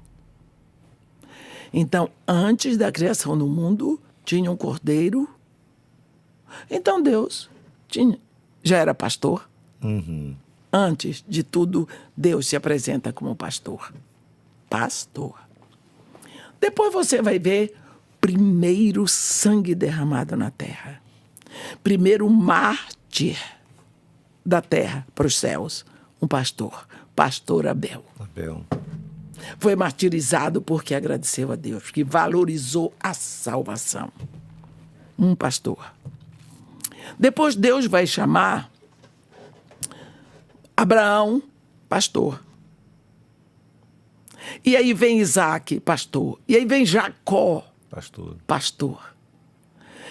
Então, antes da criação do mundo, tinha um Cordeiro. Então, Deus já era pastor. Antes de tudo, Deus se apresenta como pastor. Pastor. Depois você vai ver primeiro sangue derramado na terra. Primeiro mártir da terra para os céus. Um pastor. Pastor Abel. Foi martirizado porque agradeceu a Deus, porque valorizou a salvação. Um pastor. Depois Deus vai chamar Abraão pastor. E aí vem Isaac, pastor. E aí vem Jacó, Pastor. pastor.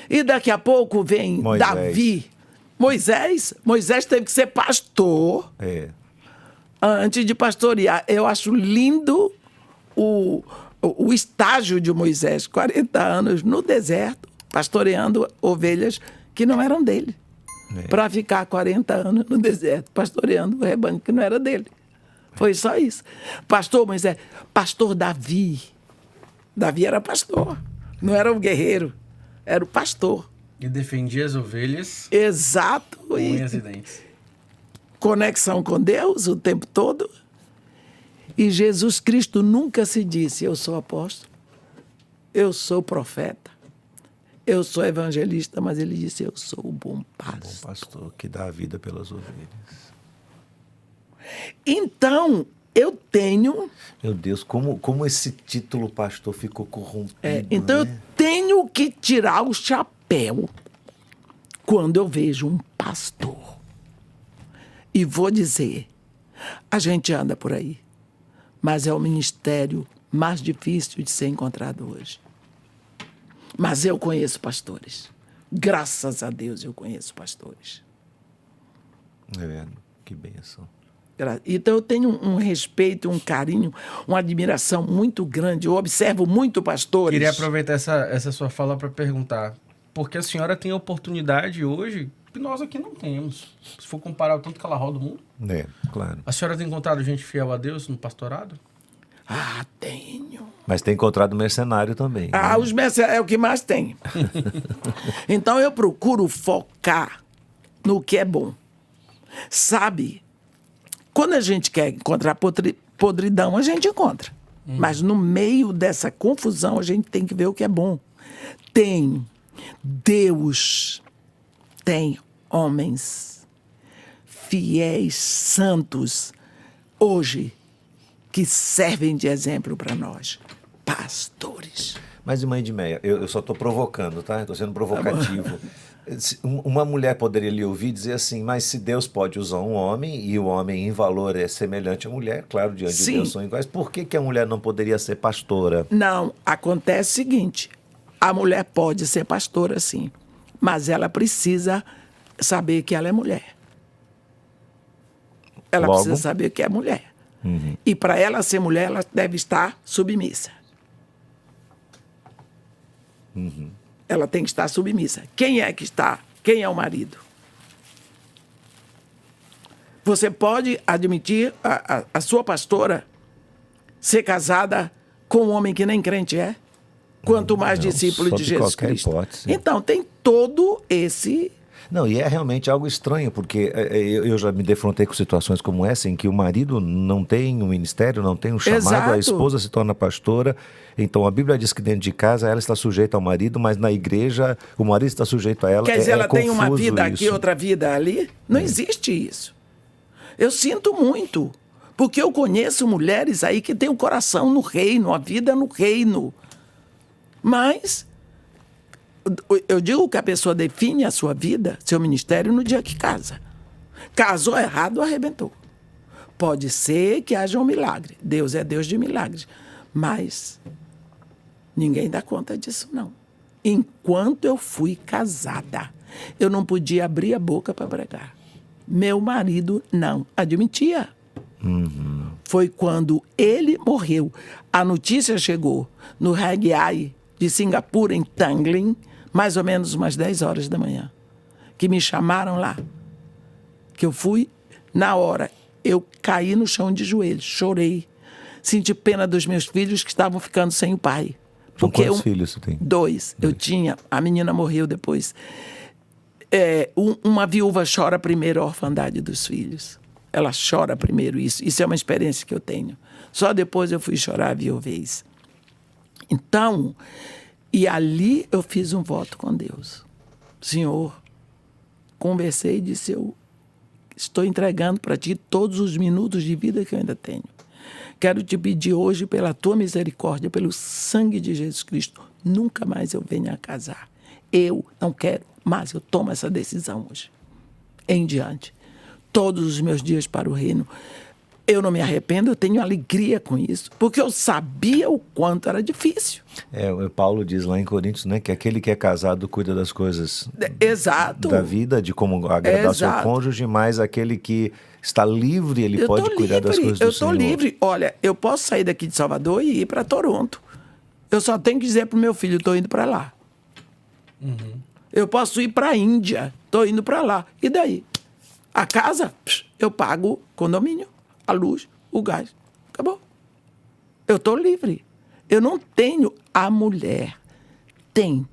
E daqui a pouco vem Moisés. Davi. Moisés teve que ser pastor É. antes de pastorear. Eu acho lindo o estágio de Moisés, 40 anos no deserto, pastoreando ovelhas que não eram dele. Para ficar 40 anos no deserto, pastoreando o rebanho que não era dele. Foi só isso. Pastor Moisés, pastor Davi. Davi era pastor, não era um guerreiro, era o pastor. E defendia as ovelhas Exato. com unhas e dentes. Conexão com Deus o tempo todo. E Jesus Cristo nunca se disse, eu sou apóstolo, eu sou profeta, eu sou evangelista, mas ele disse, eu sou o bom pastor. Pastor que dá a vida pelas ovelhas. Então, eu tenho... Meu Deus, como esse título pastor ficou corrompido, então, né? eu tenho que tirar o chapéu quando eu vejo um pastor. E vou dizer, a gente anda por aí, mas é o ministério mais difícil de ser encontrado hoje. Mas eu conheço pastores. Graças a Deus eu conheço pastores. É verdade, que bênção. Então eu tenho um respeito, um carinho, uma admiração muito grande. Eu observo muito pastores. Queria aproveitar essa sua fala para perguntar. Porque a senhora tem oportunidade hoje que nós aqui não temos. Se for comparar o tanto que ela roda o mundo. É, claro. A senhora tem encontrado gente fiel a Deus no pastorado? Ah, tenho. Mas tem encontrado mercenário também. Ah, né? os mercenários é o que mais tem. Então eu procuro focar no que é bom. Sabe, quando a gente quer encontrar podridão, a gente encontra. Mas no meio dessa confusão, a gente tem que ver o que é bom. Deus tem homens fiéis, santos, hoje, que servem de exemplo para nós. Pastores. Mas, irmã Edmeia, eu só estou provocando, tá? Estou sendo provocativo. Uma mulher poderia lhe ouvir e dizer assim, mas se Deus pode usar um homem, e o homem em valor é semelhante à mulher, claro, diante de Deus são iguais, por que a mulher não poderia ser pastora? Não, acontece o seguinte, a mulher pode ser pastora, sim, mas ela precisa saber que ela é mulher. Ela Logo, precisa saber que é mulher. E para ela ser mulher, ela deve estar submissa. Ela tem que estar submissa. Quem é que está? Quem é o marido? Você pode admitir a sua pastora ser casada com um homem que nem crente é? Quanto mais Não, discípulo sob de Jesus qualquer Cristo. hipótese. Então, tem todo esse... Não, e é realmente algo estranho, porque eu já me defrontei com situações como essa, em que o marido não tem um ministério, não tem um chamado, Exato. a esposa se torna pastora, então a Bíblia diz que dentro de casa ela está sujeita ao marido, mas na igreja o marido está sujeito a ela. Quer dizer, ela tem uma confuso vida aqui, isso. outra vida ali? Não existe isso. Eu sinto muito, porque eu conheço mulheres aí que têm o coração no reino, a vida no reino. Mas eu digo que a pessoa define a sua vida, seu ministério, no dia que casa. Casou errado, arrebentou. Pode ser que haja um milagre. Deus é Deus de milagres. Mas ninguém dá conta disso, não. Enquanto eu fui casada, eu não podia abrir a boca para pregar. Meu marido não admitia. Foi quando ele morreu. A notícia chegou no Regiai de Singapura, em Tanglin, mais ou menos umas 10 horas da manhã, que me chamaram lá. Que eu fui, na hora, eu caí no chão de joelhos, chorei. Senti pena dos meus filhos que estavam ficando sem o pai. São quantos filhos você tem? 2. Eu tinha, a menina morreu depois. Uma viúva chora primeiro a orfandade dos filhos. Ela chora primeiro isso. Isso é uma experiência que eu tenho. Só depois eu fui chorar a viuvez. Então, e ali eu fiz um voto com Deus. Senhor, conversei e disse, eu estou entregando para ti todos os minutos de vida que eu ainda tenho. Quero te pedir hoje, pela tua misericórdia, pelo sangue de Jesus Cristo, nunca mais eu venha a casar. Eu não quero mais, eu tomo essa decisão hoje. Em diante. Todos os meus dias para o reino. Eu não me arrependo, eu tenho alegria com isso, porque eu sabia o quanto era difícil. O Paulo diz lá em Coríntios, né, que aquele que é casado cuida das coisas Exato. da vida, de como agradar o seu Exato. cônjuge, mas aquele que está livre, ele Eu pode tô cuidar das coisas do eu Senhor. estou livre. Olha, eu posso sair daqui de Salvador e ir para Toronto. Eu só tenho que dizer pro meu filho, estou indo para lá. Eu posso ir para a Índia, estou indo para lá. E daí? A casa, eu pago o condomínio, a luz, o gás. Acabou. Eu estou livre. Eu não tenho. A mulher tem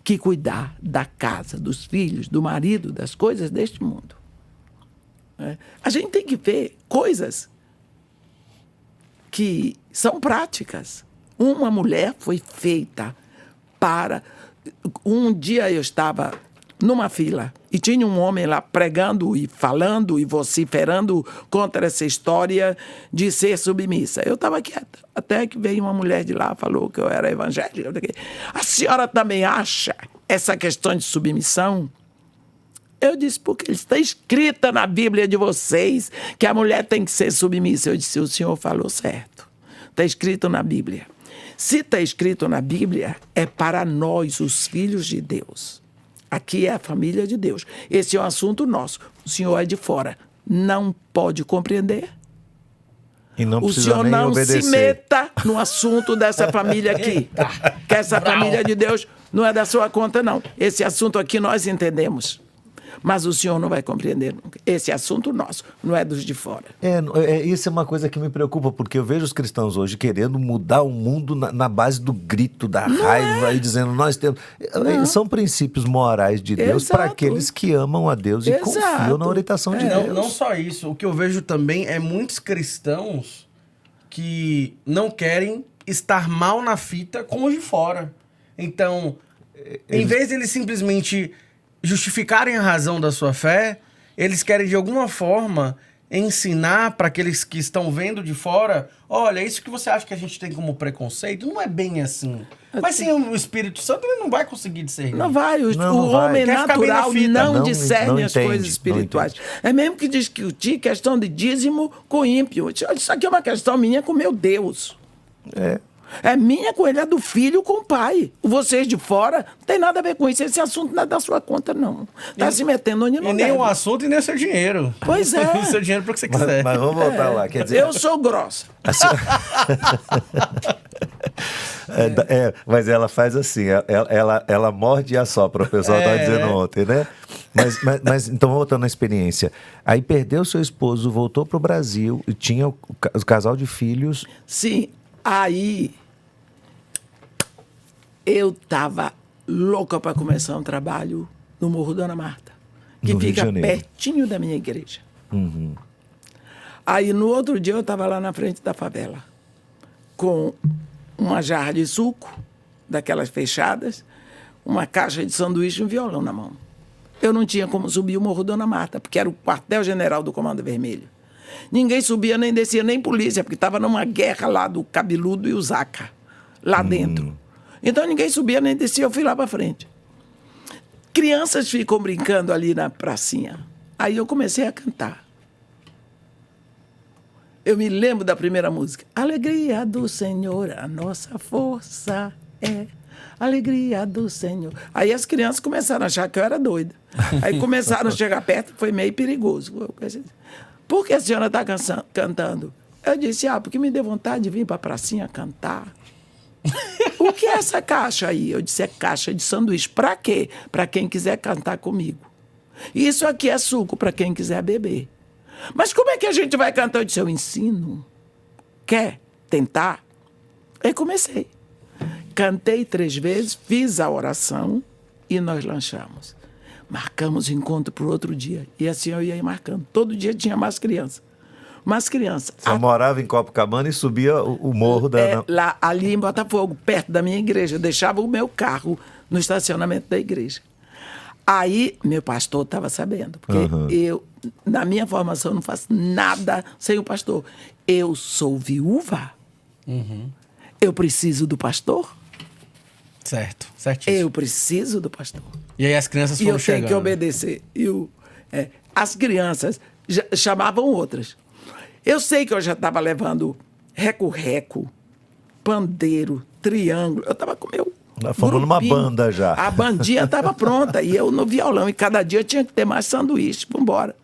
que cuidar da casa, dos filhos, do marido, das coisas deste mundo. A gente tem que ver coisas que são práticas. Uma mulher foi feita para... Um dia eu estava numa fila e tinha um homem lá pregando e falando e vociferando contra essa história de ser submissa. Eu estava quieta, até que veio uma mulher de lá, falou que eu era evangélica. A senhora também acha essa questão de submissão? Eu disse, porque está escrita na Bíblia de vocês que a mulher tem que ser submissa. Eu disse, o senhor falou certo. Está escrito na Bíblia. Se está escrito na Bíblia, é para nós, os filhos de Deus. Aqui é a família de Deus. Esse é um assunto nosso. O senhor é de fora. Não pode compreender. E não O precisa senhor nem não obedecer. se meta no assunto dessa família aqui. Que essa família de Deus não é da sua conta, não. Esse assunto aqui nós entendemos. Mas o senhor não vai compreender nunca. Esse assunto nosso, não é dos de fora. Isso é uma coisa que me preocupa, porque eu vejo os cristãos hoje querendo mudar o mundo na base do grito, da raiva, e dizendo, nós temos... São princípios morais de Deus para aqueles que amam a Deus e confiam na orientação de Deus. Não só isso, o que eu vejo também é muitos cristãos que não querem estar mal na fita com os de fora. Então, em vez de eles simplesmente justificarem a razão da sua fé, eles querem de alguma forma ensinar para aqueles que estão vendo de fora, olha, isso que você acha que a gente tem como preconceito, não é bem assim. Mas sim, o Espírito Santo ele não vai conseguir discernir. Não vai. O Não vai. homem Quer ficar bem na natural fita. não Não discerne as entende, coisas não espirituais. É mesmo que discutir questão de dízimo com ímpio. Isso aqui é uma questão minha com meu Deus. É minha com ele, é do filho com o pai. Vocês de fora não tem nada a ver com isso. Esse assunto não é da sua conta, não. Está se metendo onde não E nem deve. o assunto e nem o seu dinheiro. Pois é. O seu dinheiro para o que você quiser. Mas vamos voltar lá. Quer dizer, Eu sou grossa. mas ela faz assim, ela morde e assopra, o pessoal estava dizendo ontem, né? Mas então, voltando à experiência. Aí perdeu seu esposo, voltou para o Brasil e tinha o casal de filhos. Sim, aí eu estava louca para começar um trabalho no Morro Dona Marta, que No Rio de fica Janeiro. pertinho da minha igreja. Aí no outro dia eu estava lá na frente da favela, com uma jarra de suco, daquelas fechadas, uma caixa de sanduíche e um violão na mão. Eu não tinha como subir o Morro Dona Marta, porque era o quartel-general do Comando Vermelho. Ninguém subia, nem descia, nem polícia, porque estava numa guerra lá do Cabeludo e o Zaca, lá dentro. Então ninguém subia, nem descia, eu fui lá para frente. Crianças ficam brincando ali na pracinha. Aí eu comecei a cantar. Eu me lembro da primeira música. Alegria do Senhor, a nossa força é. Alegria do Senhor. Aí as crianças começaram a achar que eu era doida. Aí começaram a chegar perto, foi meio perigoso. Por que a senhora está cantando? Eu disse, porque me deu vontade de vir para a pracinha cantar. O que é essa caixa aí? Eu disse, é caixa de sanduíche. Para quê? Para quem quiser cantar comigo. Isso aqui é suco para quem quiser beber. Mas como é que a gente vai cantar? Eu disse, eu ensino. Quer tentar? Aí comecei. Cantei 3 vezes, fiz a oração e nós lanchamos. Marcamos o encontro para o outro dia. E assim eu ia marcando. Todo dia tinha mais crianças. Mais crianças. Você morava em Copacabana e subia o morro da... Lá, ali em Botafogo, perto da minha igreja. Eu deixava o meu carro no estacionamento da igreja. Aí, meu pastor estava sabendo. Porque eu, na minha formação, não faço nada sem o pastor. Eu sou viúva. Eu preciso do pastor. Certo, certíssimo. Eu preciso do pastor. E aí as crianças E foram eu chegando. tenho que obedecer. As crianças chamavam outras. Eu sei que eu já estava levando reco-reco, pandeiro, triângulo. Eu estava com o meu Formando uma grupinho. banda já. A bandinha estava pronta. E eu no violão. E cada dia eu tinha que ter mais sanduíche. Vamos embora.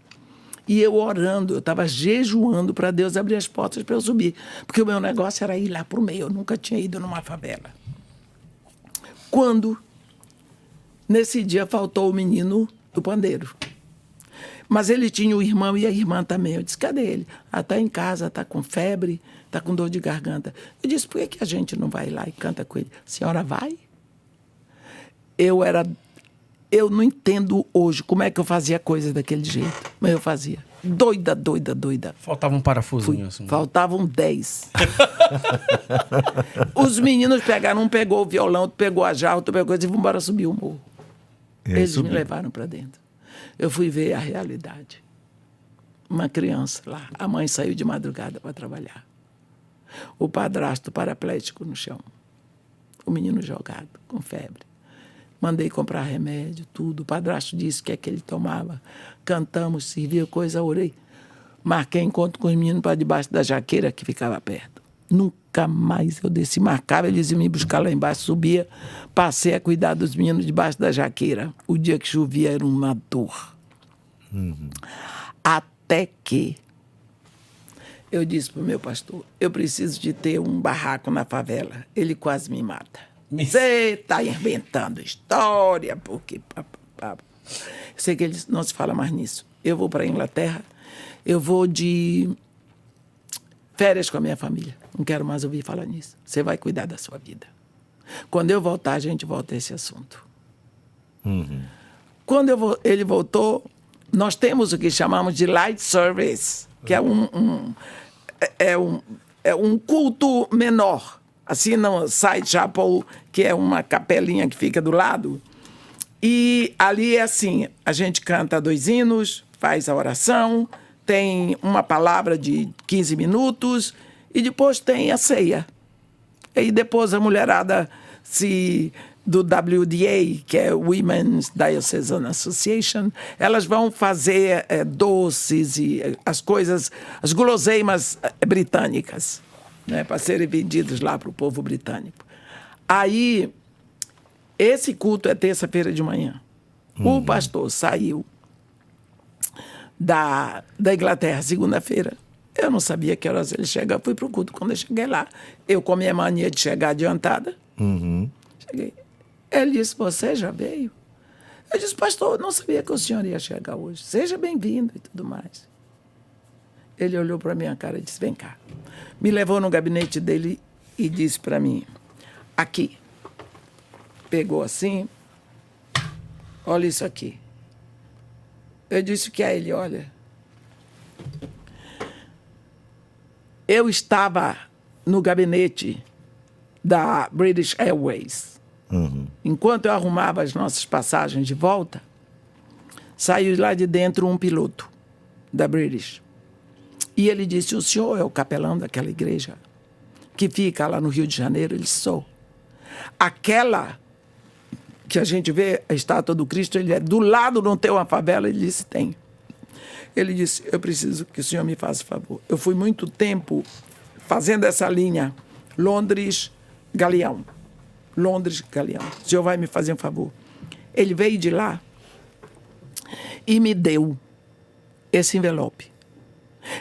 E eu orando. Eu estava jejuando para Deus abrir as portas para eu subir. Porque o meu negócio era ir lá para o meio. Eu nunca tinha ido numa favela. Quando, nesse dia, faltou o menino do pandeiro. Mas ele tinha o irmão e a irmã também. Eu disse, cadê ele? Ah, está em casa, está com febre, está com dor de garganta. Eu disse, por que a gente não vai lá e canta com ele? A senhora vai? Eu não entendo hoje como é que eu fazia coisa daquele jeito. Mas eu fazia. Doida, doida, doida. Faltava um parafusinho assim. Faltavam 10. Os meninos pegaram, um pegou o violão, outro pegou a jarra, outro pegou e disse, vamos embora subir o morro. Eles me levaram para dentro. Eu fui ver a realidade. Uma criança lá. A mãe saiu de madrugada para trabalhar. O padrasto paraplético no chão. O menino jogado, com febre. Mandei comprar remédio, tudo. O padrasto disse que é que ele tomava. Cantamos, servia coisa, orei. Marquei encontro com os meninos para debaixo da jaqueira que ficava perto. Nunca mais eu desci. Marcava, eles iam me buscar lá embaixo, subia. Passei a cuidar dos meninos debaixo da jaqueira. O dia que chovia era uma dor. Até que eu disse para o meu pastor, eu preciso de ter um barraco na favela. Ele quase me mata. Você está inventando história, porque... Eu sei que ele disse, não se fala mais nisso. Eu vou para a Inglaterra, eu vou de férias com a minha família. Não quero mais ouvir falar nisso. Você vai cuidar da sua vida. Quando eu voltar, a gente volta a esse assunto. Quando ele voltou, nós temos o que chamamos de light service, que é um culto menor. Assim, no Side Chapel, que é uma capelinha que fica do lado. E ali é assim, a gente canta 2 hinos, faz a oração, tem uma palavra de 15 minutos e depois tem a ceia. E depois a mulherada do WDA, que é Women's Diocesan Association, elas vão fazer doces e as coisas, as guloseimas britânicas, né, para serem vendidos lá para o povo britânico. Aí, esse culto é terça-feira de manhã. O pastor saiu da Inglaterra segunda-feira. Eu não sabia que horas ele chegava. Fui para o culto. Quando eu cheguei lá, eu com a minha mania de chegar adiantada, cheguei. Ele disse, você já veio? Eu disse, pastor, eu não sabia que o senhor ia chegar hoje. Seja bem-vindo e tudo mais. Ele olhou para a minha cara e disse, vem cá. Me levou no gabinete dele e disse para mim, aqui. Pegou assim, olha isso aqui. Eu disse o que é ele, olha. Eu estava no gabinete da British Airways. Enquanto eu arrumava as nossas passagens de volta, saiu lá de dentro um piloto da British. E ele disse, o senhor é o capelão daquela igreja que fica lá no Rio de Janeiro? Ele disse, sou. Aquela que a gente vê, a estátua do Cristo, ele é do lado, não tem uma favela? Ele disse, tem. Ele disse, eu preciso que o senhor me faça favor. Eu fui muito tempo fazendo essa linha Londres-Galeão. Londres-Galeão. O senhor vai me fazer um favor. Ele veio de lá e me deu esse envelope.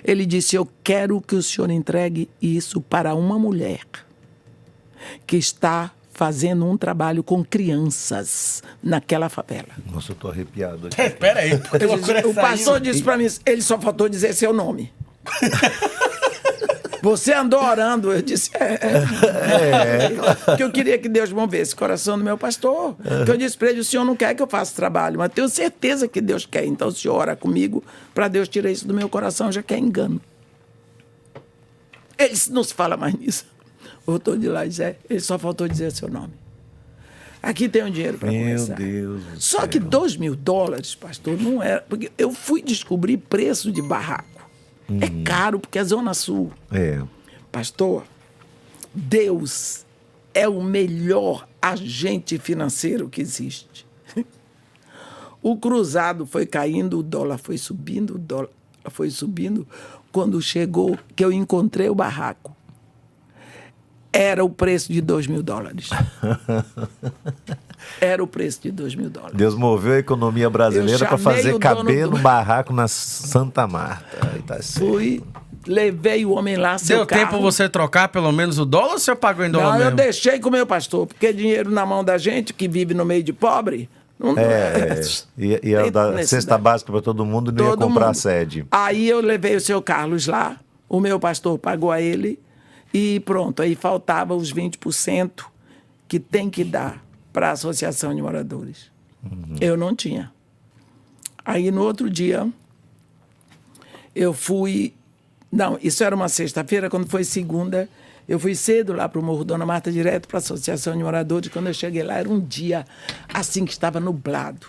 Ele disse, eu quero que o senhor entregue isso para uma mulher que está fazendo um trabalho com crianças naquela favela. Nossa, eu tô arrepiado aqui. Espera aí. O pastor disse para mim, ele só faltou dizer seu nome. Você andou orando? Eu disse, que eu queria que Deus movesse o coração do meu pastor. Que eu disse para ele, o senhor não quer que eu faça trabalho, mas tenho certeza que Deus quer. Então o senhor ora comigo para Deus tirar isso do meu coração, já que é engano. Ele não se fala mais nisso. Voltou de lá e disse, ele só faltou dizer seu nome. Aqui tem um dinheiro para começar. Meu Deus do Só céu. que $2.000, pastor, não era... Porque eu fui descobrir preço de barraco. É caro, porque é Zona Sul. É. Pastor, Deus é o melhor agente financeiro que existe. O cruzado foi caindo, o dólar foi subindo, quando chegou, que eu encontrei o barraco, era o preço de $2.000. Era o preço de $2.000. Deus moveu a economia brasileira para fazer caber no barraco na Santa Marta. Aí tá certo. Fui, levei o homem lá, seu Deu carro. tempo você trocar pelo menos o dólar ou você pagou em dólar Não, eu mesmo? deixei com o meu pastor, porque dinheiro na mão da gente que vive no meio de pobre. Não, Ia dar necessidade. cesta básica para todo mundo e não ia Todo comprar mundo. sede. Aí eu levei o seu Carlos lá, o meu pastor pagou a ele e pronto. Aí faltava os 20% que tem que dar para a Associação de Moradores. Eu não tinha. Aí no outro dia eu fui... Não, isso era uma sexta-feira, quando foi segunda, eu fui cedo lá para o Morro Dona Marta, direto para a Associação de Moradores. Quando eu cheguei lá, era um dia assim que estava nublado.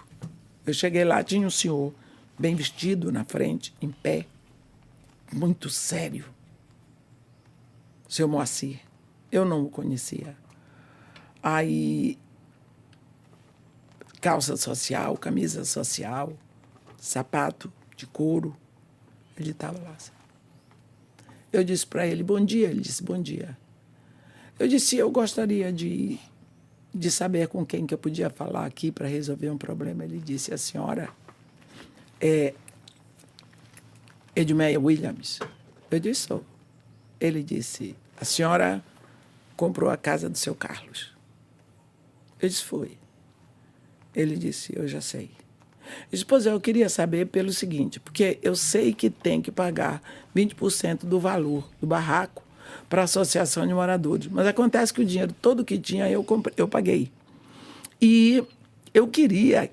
Eu cheguei lá, tinha um senhor bem vestido na frente, em pé, muito sério. Seu Moacir. Eu não o conhecia. Aí, calça social, camisa social, sapato de couro. Ele estava lá. Eu disse para ele, bom dia. Ele disse, bom dia. Eu disse, eu gostaria de saber com quem que eu podia falar aqui para resolver um problema. Ele disse, a senhora é Edmeia Williams. Eu disse, sou. Ele disse, a senhora comprou a casa do seu Carlos. Eu disse, foi. Ele disse, eu já sei. Eu disse, pois é, eu queria saber pelo seguinte, porque eu sei que tem que pagar 20% do valor do barraco para a Associação de Moradores, mas acontece que o dinheiro todo que tinha eu paguei. E eu queria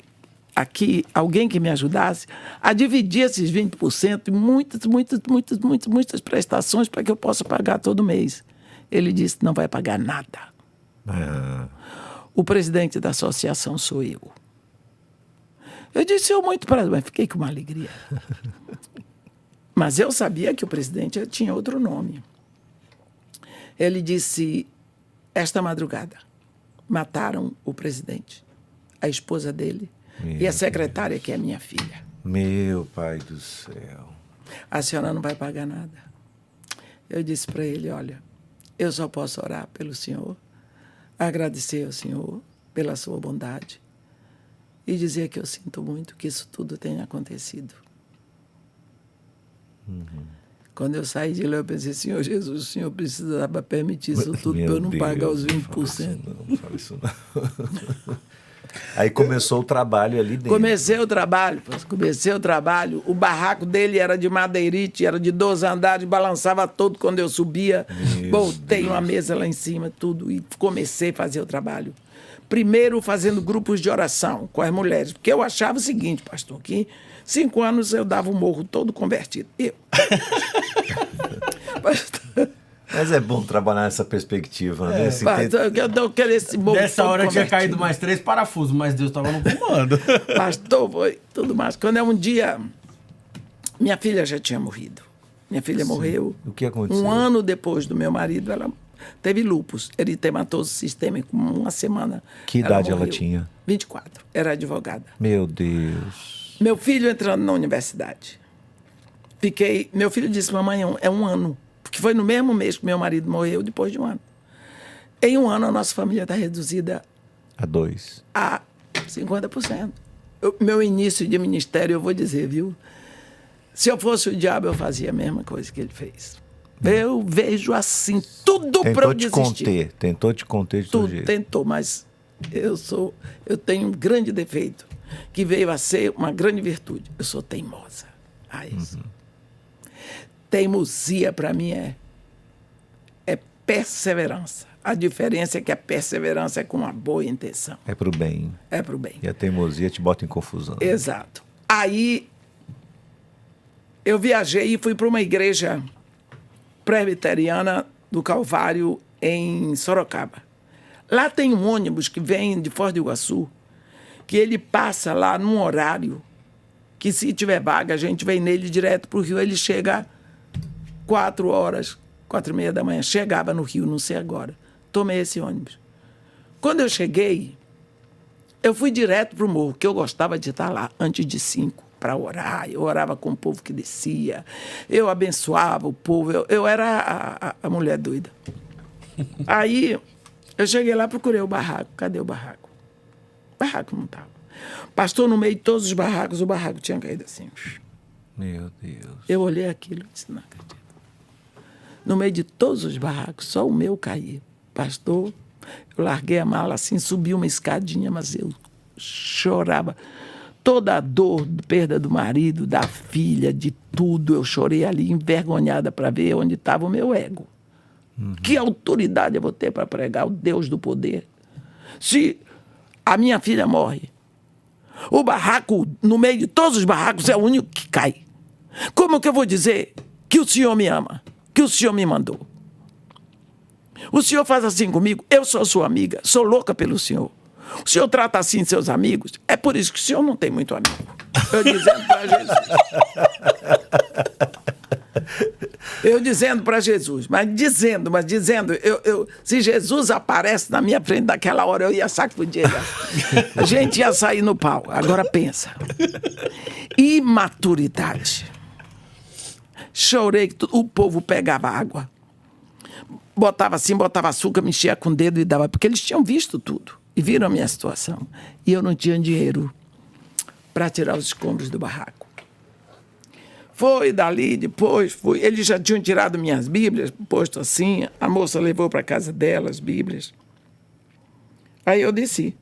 aqui alguém que me ajudasse a dividir esses 20% em muitas prestações para que eu possa pagar todo mês. Ele disse, não vai pagar nada. O presidente da associação sou eu. Eu disse, eu muito prazer, mas fiquei com uma alegria. Mas eu sabia que o presidente tinha outro nome. Ele disse, esta madrugada, mataram o presidente, a esposa dele e a secretária, que é minha filha. Meu pai do céu. A senhora não vai pagar nada. Eu disse para ele, olha, eu só posso orar pelo senhor, agradecer ao senhor pela sua bondade e dizer que eu sinto muito que isso tudo tenha acontecido. Quando eu saí de lá, eu pensei, Senhor Jesus, o senhor precisava permitir isso tudo para eu não pagar os 20%. Não fala isso não. Aí começou o trabalho ali dentro. Comecei o trabalho. O barraco dele era de madeirite, era de 2 andares, balançava todo quando eu subia. Botei uma mesa lá em cima, tudo, e comecei a fazer o trabalho. Primeiro fazendo grupos de oração com as mulheres, porque eu achava o seguinte, pastor, que 5 anos eu dava o morro todo convertido. Mas é bom trabalhar nessa perspectiva, né? Assim, Eu quero esse morro Nessa todo hora tinha convertido. caído mais 3 parafusos, mas Deus estava no comando. Pastor, foi tudo mais. Quando é um dia, minha filha já tinha morrido. Minha filha morreu. O que aconteceu? 1 ano depois do meu marido, ela teve lúpus, eritematoso sistêmico, 1 semana. Que idade ela morreu. tinha? 24, era advogada. Meu Deus. Meu filho entrando na universidade. Meu filho disse, mamãe, é 1 ano. Porque foi no mesmo mês que meu marido morreu, depois de 1 ano. Em 1 ano, a nossa família está reduzida A 2. a 50%. Meu início de ministério, eu vou dizer, viu? Se eu fosse o diabo, eu fazia a mesma coisa que ele fez. Eu vejo assim, tudo para eu desistir. Tentou te conter de todo Tudo jeito. tentou, mas eu tenho um grande defeito, que veio a ser uma grande virtude. Eu sou teimosa. Isso. Teimosia, para mim, é perseverança. A diferença é que a perseverança é com uma boa intenção. É pro bem. É para o bem. E a teimosia te bota em confusão. Exato. Aí, eu viajei e fui para uma igreja presbiteriana do Calvário, em Sorocaba. Lá tem um ônibus que vem de Foz do Iguaçu, que ele passa lá num horário que, se tiver vaga, a gente vem nele direto para o Rio. Ele chega 4 horas, 4h30 da manhã. Chegava no Rio, não sei agora. Tomei esse ônibus. Quando eu cheguei, eu fui direto para o morro, que eu gostava de estar lá antes de 5. para orar, eu orava com o povo que descia, eu abençoava o povo, eu era a mulher doida. Aí eu cheguei lá, procurei o barraco. Cadê o barraco? O barraco não estava. Pastor, no meio de todos os barracos, o barraco tinha caído assim. Meu Deus. Eu olhei aquilo e disse, não acredito. No meio de todos os barracos, só o meu caiu. Pastor, eu larguei a mala assim, subi uma escadinha, mas eu chorava. Toda a dor, perda do marido, da filha, de tudo, eu chorei ali, envergonhada para ver onde estava o meu ego. Que autoridade eu vou ter para pregar o Deus do poder? Se a minha filha morre, o barraco, no meio de todos os barracos, é o único que cai. Como que eu vou dizer que o Senhor me ama? Que o Senhor me mandou? O Senhor faz assim comigo? Eu sou sua amiga, sou louca pelo Senhor. O Senhor trata assim seus amigos? É por isso que o Senhor não tem muito amigo. Eu dizendo para Jesus. Eu dizendo para Jesus, mas dizendo, se Jesus aparece na minha frente naquela hora, eu ia sacudir ele. A gente ia sair no pau. Agora pensa. Imaturidade. Chorei, o povo pegava água, botava assim, botava açúcar, mexia com o dedo e dava, porque eles tinham visto tudo e viram a minha situação. E eu não tinha dinheiro para tirar os escombros do barraco. Foi dali, depois fui. Eles já tinham tirado minhas Bíblias, posto assim. A moça levou para casa dela as Bíblias. Aí eu desci,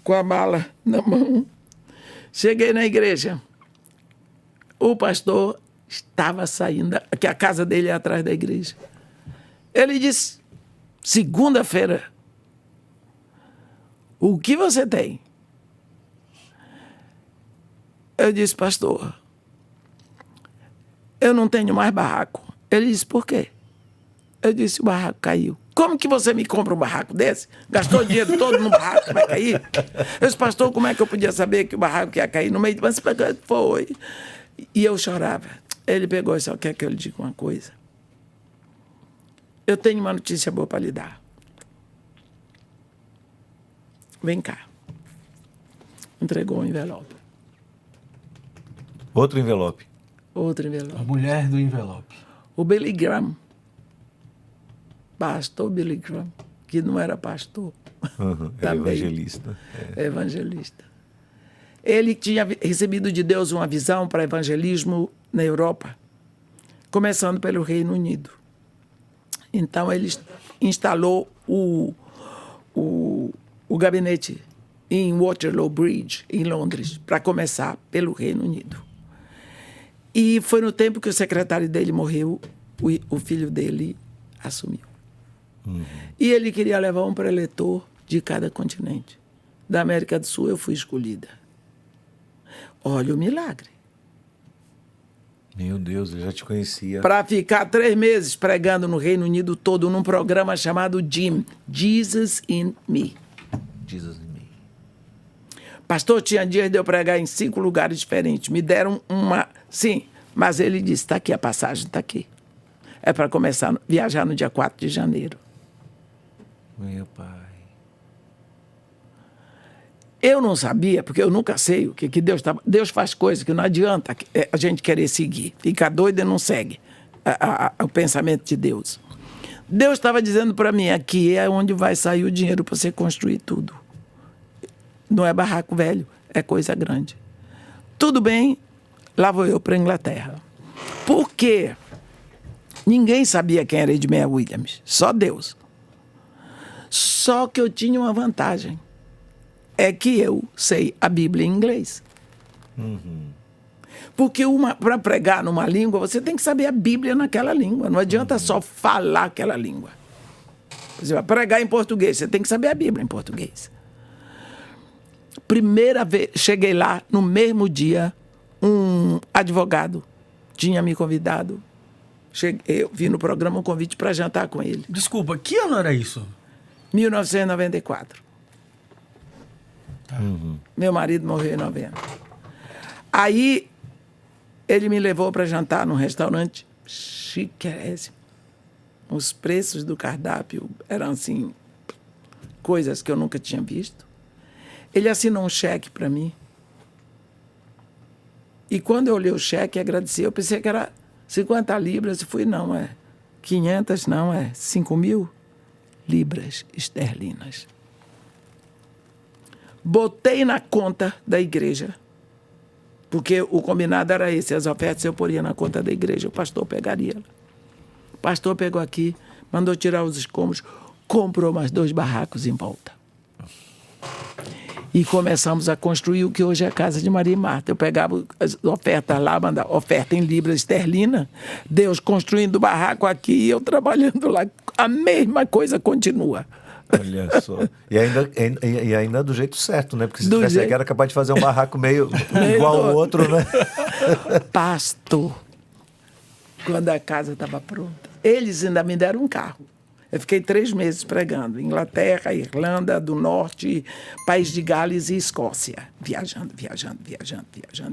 com a mala na mão. Cheguei na igreja. O pastor estava saindo, que a casa dele é atrás da igreja. Ele disse, segunda-feira, o que você tem? Eu disse, pastor, eu não tenho mais barraco. Ele disse, por quê? Eu disse, o barraco caiu. Como que você me compra um barraco desse? Gastou o dinheiro todo no barraco, vai cair? Eu disse, pastor, como é que eu podia saber que o barraco ia cair no meio de... Mas foi. E eu chorava. Ele pegou e só quer que eu lhe diga uma coisa. Eu tenho uma notícia boa para lhe dar. Vem cá. Entregou um envelope. Outro envelope. Outro envelope. A mulher do envelope. O Billy Graham. Pastor Billy Graham, que não era pastor. Era evangelista. Evangelista. Ele tinha recebido de Deus uma visão para evangelismo na Europa, começando pelo Reino Unido. Então, ele instalou o gabinete em Waterloo Bridge, em Londres, para começar pelo Reino Unido. E foi no tempo que o secretário dele morreu, o filho dele assumiu. E ele queria levar um preletor de cada continente. Da América do Sul, eu fui escolhida. Olha o milagre. Meu Deus, eu já te conhecia. Para ficar 3 meses pregando no Reino Unido todo num programa chamado JIM, Jesus in Me. Jesus in Me. Pastor, tinha dias de eu pregar em 5 lugares diferentes. Me deram uma... Sim, mas ele disse, está aqui a passagem, está aqui. É para começar a viajar no dia 4 de janeiro. Meu pai. Eu não sabia, porque eu nunca sei o que Deus estava... Deus faz coisas que não adianta a gente querer seguir. Fica doido e não segue o pensamento de Deus. Deus estava dizendo para mim, aqui é onde vai sair o dinheiro para você construir tudo. Não é barraco velho, é coisa grande. Tudo bem, lá vou eu para a Inglaterra. Por quê? Ninguém sabia quem era Edmeia Williams, só Deus. Só que eu tinha uma vantagem. É que eu sei a Bíblia em inglês. Porque para pregar numa língua, você tem que saber a Bíblia naquela língua. Não adianta só falar aquela língua. Você vai pregar em português, você tem que saber a Bíblia em português. Primeira vez, cheguei lá, no mesmo dia, um advogado tinha me convidado. Eu vi no programa um convite para jantar com ele. Desculpa, que ano era isso? 1994. Meu marido morreu em 90. Aí, ele me levou para jantar num restaurante chiquérrimo. Os preços do cardápio eram, assim, coisas que eu nunca tinha visto. Ele assinou um cheque para mim. E quando eu olhei o cheque e agradeci, eu pensei que era 50 libras. E fui, não, 500, não, 5.000 libras esterlinas. Botei na conta da igreja, porque o combinado era esse, as ofertas eu poria na conta da igreja, o pastor pegaria. O pastor pegou aqui, mandou tirar os escombros, comprou mais 2 barracos em volta. E começamos a construir o que hoje é a casa de Maria e Marta. Eu pegava as ofertas lá, mandava oferta em libra esterlina, Deus construindo o barraco aqui e eu trabalhando lá. A mesma coisa continua. Olha só. E ainda do jeito certo, né? Porque se tivesse aqui, era capaz de fazer um barraco meio igual ao outro, né? Pastor, quando a casa estava pronta, eles ainda me deram um carro. Eu fiquei 3 meses pregando. Inglaterra, Irlanda do Norte, País de Gales e Escócia. Viajando.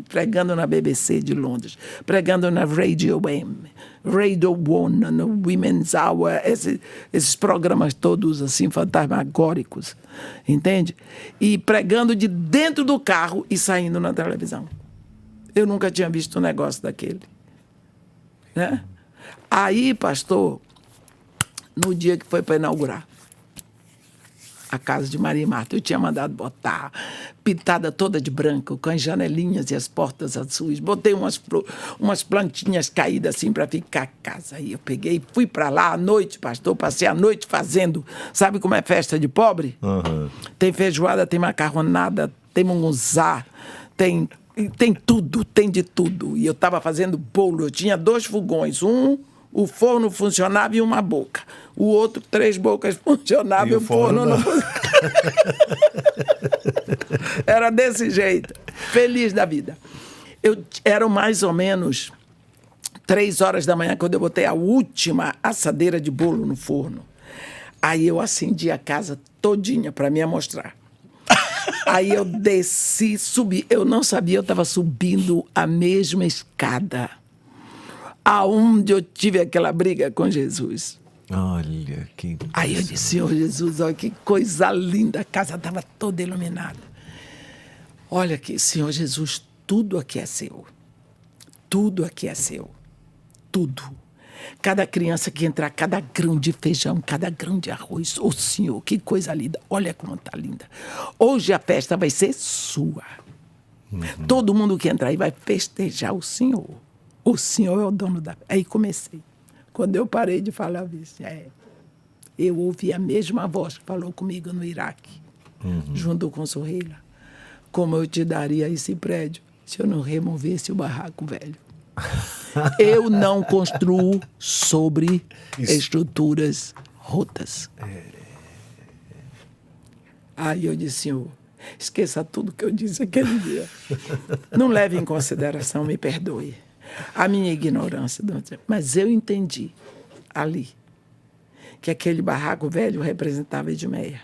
Pregando na BBC de Londres. Pregando na Radio M. Radio One, no Women's Hour. Esses programas todos assim, fantasmagóricos. Entende? E pregando de dentro do carro e saindo na televisão. Eu nunca tinha visto um negócio daquele. Né? Aí, pastor, no dia que foi para inaugurar a casa de Maria e Marta, eu tinha mandado botar pitada toda de branco, com as janelinhas e as portas azuis. Botei umas plantinhas caídas assim para ficar a casa. Aí eu peguei, fui para lá à noite, pastor, passei a noite fazendo. Sabe como é festa de pobre? Uhum. Tem feijoada, tem macarronada, tem munguzá, tem tudo, tem de tudo. E eu estava fazendo bolo, eu tinha 2 fogões, o forno funcionava e uma boca. O outro, 3 bocas funcionavam e o forno não funcionava. Era desse jeito. Feliz da vida. Eram mais ou menos 3 horas da manhã quando eu botei a última assadeira de bolo no forno. Aí eu acendi a casa todinha para me mostrar. Aí eu desci, subi. Eu não sabia, eu estava subindo a mesma escada aonde eu tive aquela briga com Jesus. Olha, que... Aí eu disse, Senhor Jesus, olha que coisa linda, a casa estava toda iluminada. Olha aqui, Senhor Jesus, tudo aqui é seu. Tudo aqui é seu. Tudo. Cada criança que entrar, cada grão de feijão, cada grão de arroz. Ô, Senhor, que coisa linda. Olha como está linda. Hoje a festa vai ser sua. Uhum. Todo mundo que entrar aí vai festejar o Senhor. O Senhor é o dono da... Aí comecei. Quando eu parei de falar isso, eu ouvi a mesma voz que falou comigo no Iraque, junto com Soheila. Como eu te daria esse prédio se eu não removesse o barraco velho? Eu não construo sobre estruturas rotas. Aí eu disse, Senhor, esqueça tudo que eu disse aquele dia. Não leve em consideração, me perdoe a minha ignorância. Mas eu entendi ali que aquele barraco velho representava Edmeia.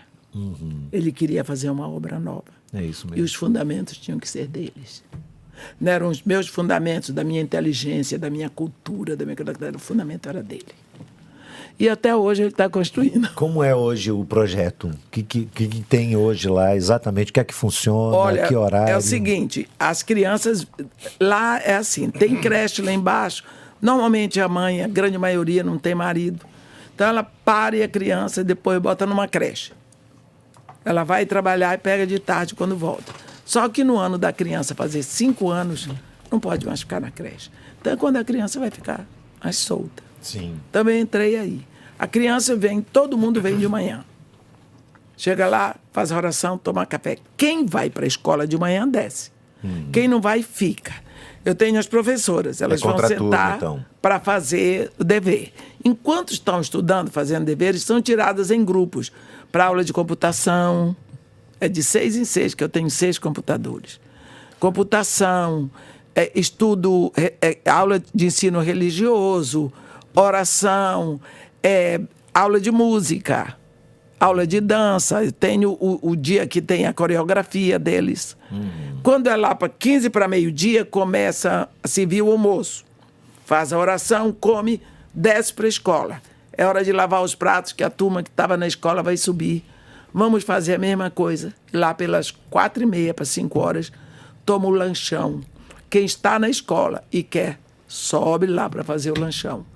Ele queria fazer uma obra nova. É isso mesmo. E os fundamentos tinham que ser deles. Não eram os meus fundamentos, da minha inteligência, da minha cultura, o fundamento era dele. E até hoje ele está construindo. Como é hoje o projeto? O que tem hoje lá exatamente? O que é que funciona? Olha, que horário? É o seguinte, as crianças... Lá é assim, tem creche lá embaixo. Normalmente a mãe, a grande maioria, não tem marido. Então ela pare a criança e depois bota numa creche. Ela vai trabalhar e pega de tarde quando volta. Só que no ano da criança fazer 5 anos, não pode mais ficar na creche. Então, quando a criança vai ficar mais solta. Sim. Também entrei aí. A criança vem, todo mundo vem de manhã. Chega lá, faz a oração, toma café. Quem vai para a escola de manhã, desce. Quem não vai, fica. Eu tenho as professoras, elas vão sentar para fazer o dever. Enquanto estão estudando, fazendo deveres, são tiradas em grupos para aula de computação. É de 6 em 6, que eu tenho 6 computadores. Computação, estudo, aula de ensino religioso, oração, aula de música, aula de dança. Eu tenho o dia que tem a coreografia deles. Quando é lá para 15 para meio-dia, começa a servir o almoço. Faz a oração, come, desce para a escola. É hora de lavar os pratos, que a turma que estava na escola vai subir. Vamos fazer a mesma coisa. Lá pelas 4h30 para 5 horas, tomo o lanchão. Quem está na escola e quer, sobe lá para fazer o lanchão.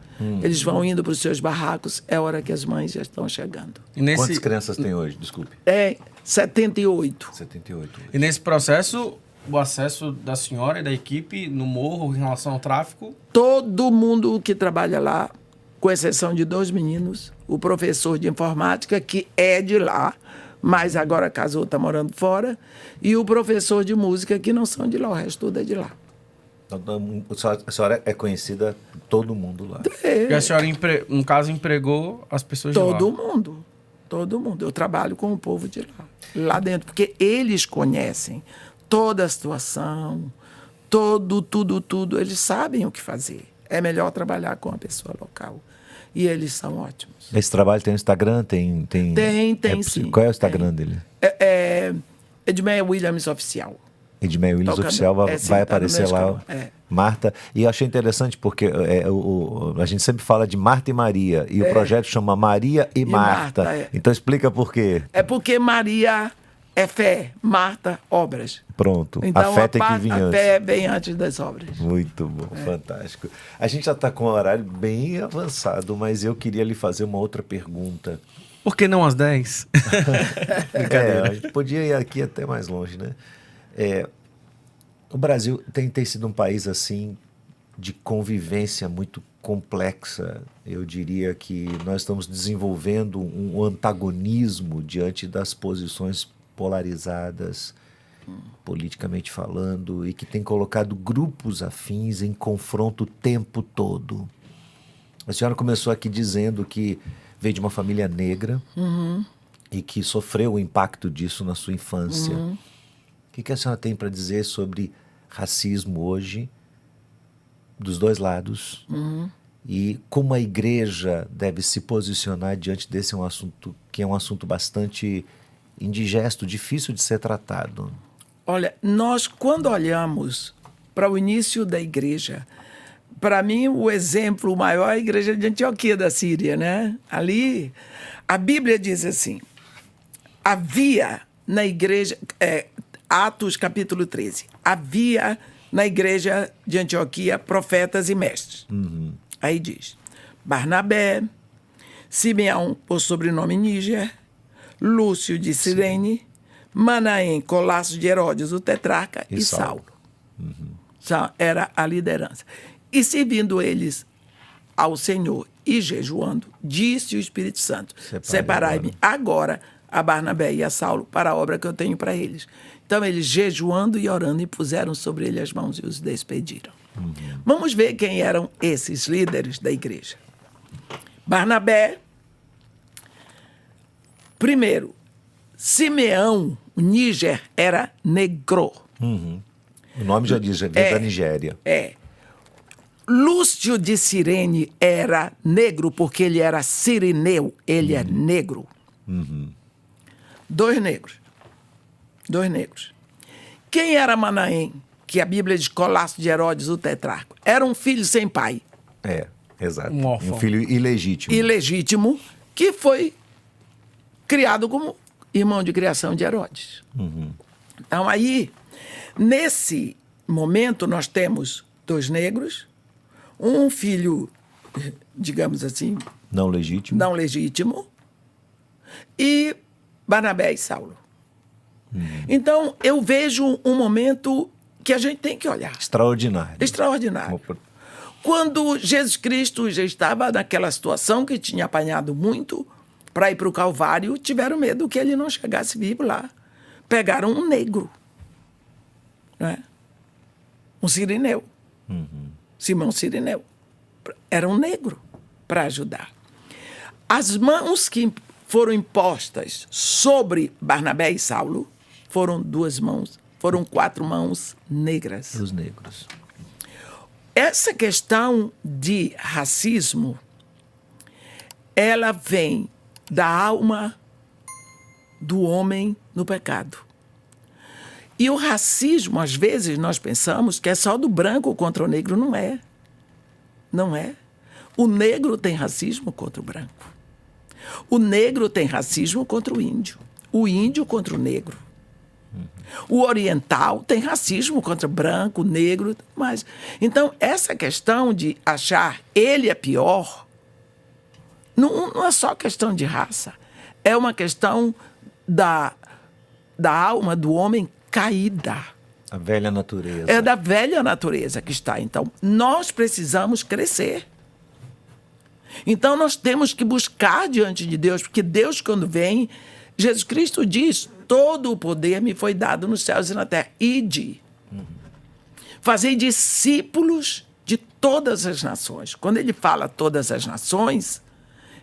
Eles vão indo para os seus barracos, é hora que as mães já estão chegando. E nesse, Quantas crianças tem hoje? Desculpe. É 78. 78. e nesse processo, o acesso da senhora e da equipe no morro em relação ao tráfico? Todo mundo que trabalha lá, com exceção de 2 meninos, o professor de informática, que é de lá, mas agora casou, está morando fora, e o professor de música, que não são de lá, o resto tudo é de lá. Então, a senhora é conhecida por todo mundo lá. E a senhora, no caso, empregou as pessoas de lá? Todo mundo. Todo mundo. Eu trabalho com o povo de lá dentro, porque eles conhecem toda a situação, tudo. Eles sabem o que fazer. É melhor trabalhar com a pessoa local. E eles são ótimos. Esse trabalho tem Instagram? Tem Sim. Qual é o Instagram dele? Edmeia Williams Oficial. Edmeia Williams Tocando- Oficial vai sim, tá no aparecer meu lá. canal. Marta. E eu achei interessante porque a gente sempre fala de Marta e Maria. E o projeto chama Maria e Marta. Marta, Então explica por quê. É porque Maria é fé, Marta, obras. Pronto. Então, a fé tem que vir a antes. fé vem antes das obras. Muito bom, fantástico. A gente já está com um horário bem avançado, mas eu queria lhe fazer uma outra pergunta. Por que não às 10? A gente podia ir aqui até mais longe, né? O Brasil tem sido um país assim de convivência muito complexa. Eu diria que nós estamos desenvolvendo um antagonismo diante das posições polarizadas, politicamente falando, e que tem colocado grupos afins em confronto o tempo todo. A senhora começou aqui dizendo que veio de uma família negra e que sofreu o impacto disso na sua infância. O que a senhora tem para dizer sobre racismo hoje, dos dois lados, e como a igreja deve se posicionar diante desse assunto, que é um assunto bastante indigesto, difícil de ser tratado? Olha, nós quando olhamos para o início da igreja, para mim o exemplo maior é a igreja de Antioquia da Síria, né? Ali, a Bíblia diz assim, havia na igreja, Atos capítulo 13, havia na igreja de Antioquia profetas e mestres. Aí diz, Barnabé, Simeão, por sobrenome Níger, Lúcio de Cirene, Manaém, Colasso de Herodes, o tetrarca, e Saulo. Era a liderança. E servindo eles ao Senhor e jejuando, disse o Espírito Santo, separai-me agora a Barnabé e a Saulo para a obra que eu tenho para eles. Então eles jejuando e orando e puseram sobre ele as mãos e os despediram. Vamos ver quem eram esses líderes da igreja. Barnabé, primeiro, Simeão, o Níger, era negro. O nome já diz, veio da Nigéria. Lúcio de Cirene era negro porque ele era sirineu, ele é negro. Dois negros. Quem era Manaém, que a Bíblia diz Colasso de Herodes, o tetrarca? Era um filho sem pai. Exato. Um órfão. Um filho ilegítimo. Ilegítimo, que foi criado como irmão de criação de Herodes. Então aí, nesse momento, nós temos 2 negros, um filho, digamos assim, Não legítimo. não legítimo, e Barnabé e Saulo. Então, eu vejo um momento que a gente tem que olhar. Extraordinário. Extraordinário. Quando Jesus Cristo já estava naquela situação que tinha apanhado muito para ir para o Calvário, tiveram medo que ele não chegasse vivo lá. Pegaram um negro, né? Um sirineu. Simão Sirineu. Era um negro para ajudar. As mãos que foram impostas sobre Barnabé e Saulo foram 2 mãos, foram 4 mãos negras. Os negros. Essa questão de racismo, ela vem da alma do homem no pecado. E o racismo, às vezes, nós pensamos que é só do branco contra o negro. Não é. Não é. O negro tem racismo contra o branco. O negro tem racismo contra o índio. O índio contra o negro. O oriental tem racismo contra branco, negro, mas então essa questão de achar ele é pior não é só questão de raça, é uma questão da alma do homem caída. A velha natureza. É da velha natureza que está. Então, nós precisamos crescer. Então, nós temos que buscar diante de Deus, porque Deus, quando vem, Jesus Cristo diz: todo o poder me foi dado nos céus e na terra. Ide. Fazei discípulos de todas as nações. Quando ele fala todas as nações,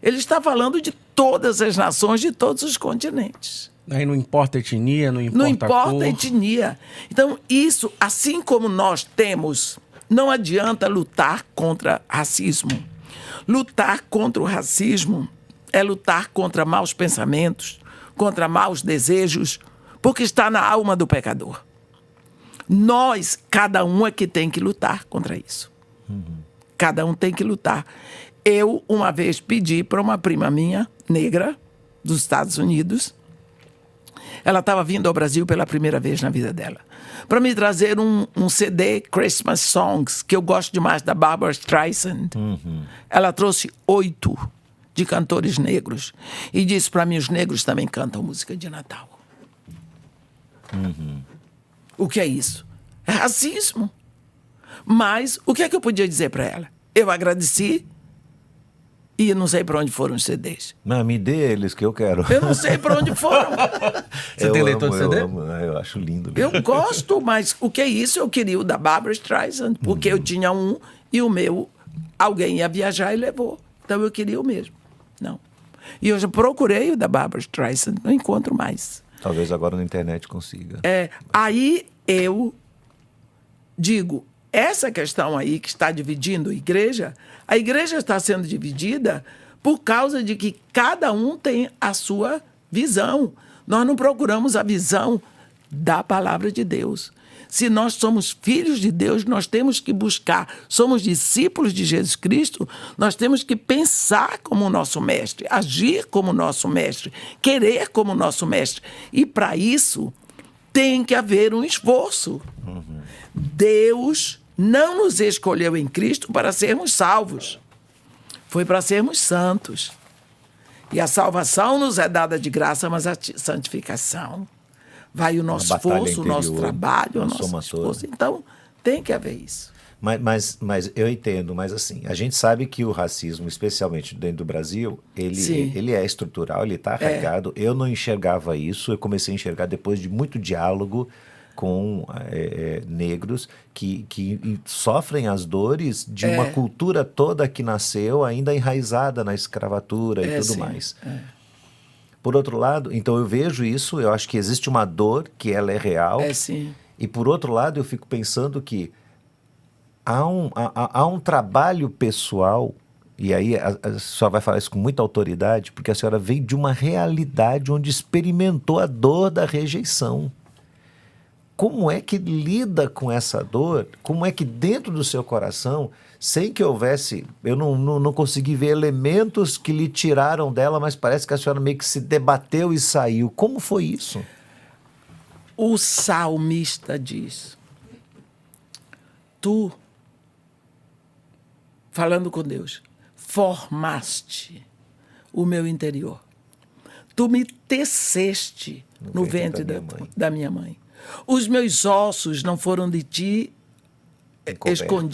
ele está falando de todas as nações de todos os continentes. Aí não importa a etnia, não importa Não a importa cor. a etnia. Então, isso, assim como nós temos, não adianta lutar contra racismo. Lutar contra o racismo é lutar contra maus pensamentos, contra maus desejos, porque está na alma do pecador. Nós, cada um é que tem que lutar contra isso. Cada um tem que lutar. Eu, uma vez, pedi para uma prima minha, negra, dos Estados Unidos. Ela estava vindo ao Brasil pela primeira vez na vida dela, para me trazer um CD Christmas Songs, que eu gosto demais, da Barbra Streisand. Ela trouxe 8 de cantores negros e disse para mim: os negros também cantam música de Natal. O que é isso? É racismo. Mas o que é que eu podia dizer para ela? Eu agradeci e não sei para onde foram os CDs. Não, me dê eles que eu quero. Eu não sei para onde foram. Você tem leitor de CD? Eu acho lindo. Eu gosto, mas o que é isso? Eu queria o da Barbra Streisand, porque eu tinha um e o meu, alguém ia viajar e levou. Então eu queria o mesmo. Não. E eu já procurei o da Barbra Streisand, não encontro mais. Talvez agora na internet consiga. Aí eu digo, essa questão aí que está dividindo a igreja está sendo dividida por causa de que cada um tem a sua visão. Nós não procuramos a visão da palavra de Deus. Se nós somos filhos de Deus, nós temos que buscar, somos discípulos de Jesus Cristo, nós temos que pensar como o nosso mestre, agir como o nosso mestre, querer como o nosso mestre. E para isso tem que haver um esforço. Deus não nos escolheu em Cristo para sermos salvos. Foi para sermos santos. E a salvação nos é dada de graça, mas a santificação vai o nosso esforço, o nosso trabalho, o nosso esforço. Então, tem que haver isso. Mas eu entendo, mas assim, a gente sabe que o racismo, especialmente dentro do Brasil, ele é estrutural, ele está arraigado. Eu não enxergava isso, eu comecei a enxergar depois de muito diálogo com negros que sofrem as dores de uma cultura toda que nasceu ainda enraizada na escravatura e tudo mais. Por outro lado, então eu vejo isso, eu acho que existe uma dor que ela é real. E por outro lado, eu fico pensando que há um trabalho pessoal, e aí a senhora vai falar isso com muita autoridade, porque a senhora veio de uma realidade onde experimentou a dor da rejeição. Como é que lida com essa dor? Como é que dentro do seu coração, sem que houvesse... Eu não consegui ver elementos que lhe tiraram dela, mas parece que a senhora meio que se debateu e saiu. Como foi isso? O salmista diz: tu, falando com Deus, formaste o meu interior. Tu me teceste no ventre da minha mãe. Os meus ossos não foram de ti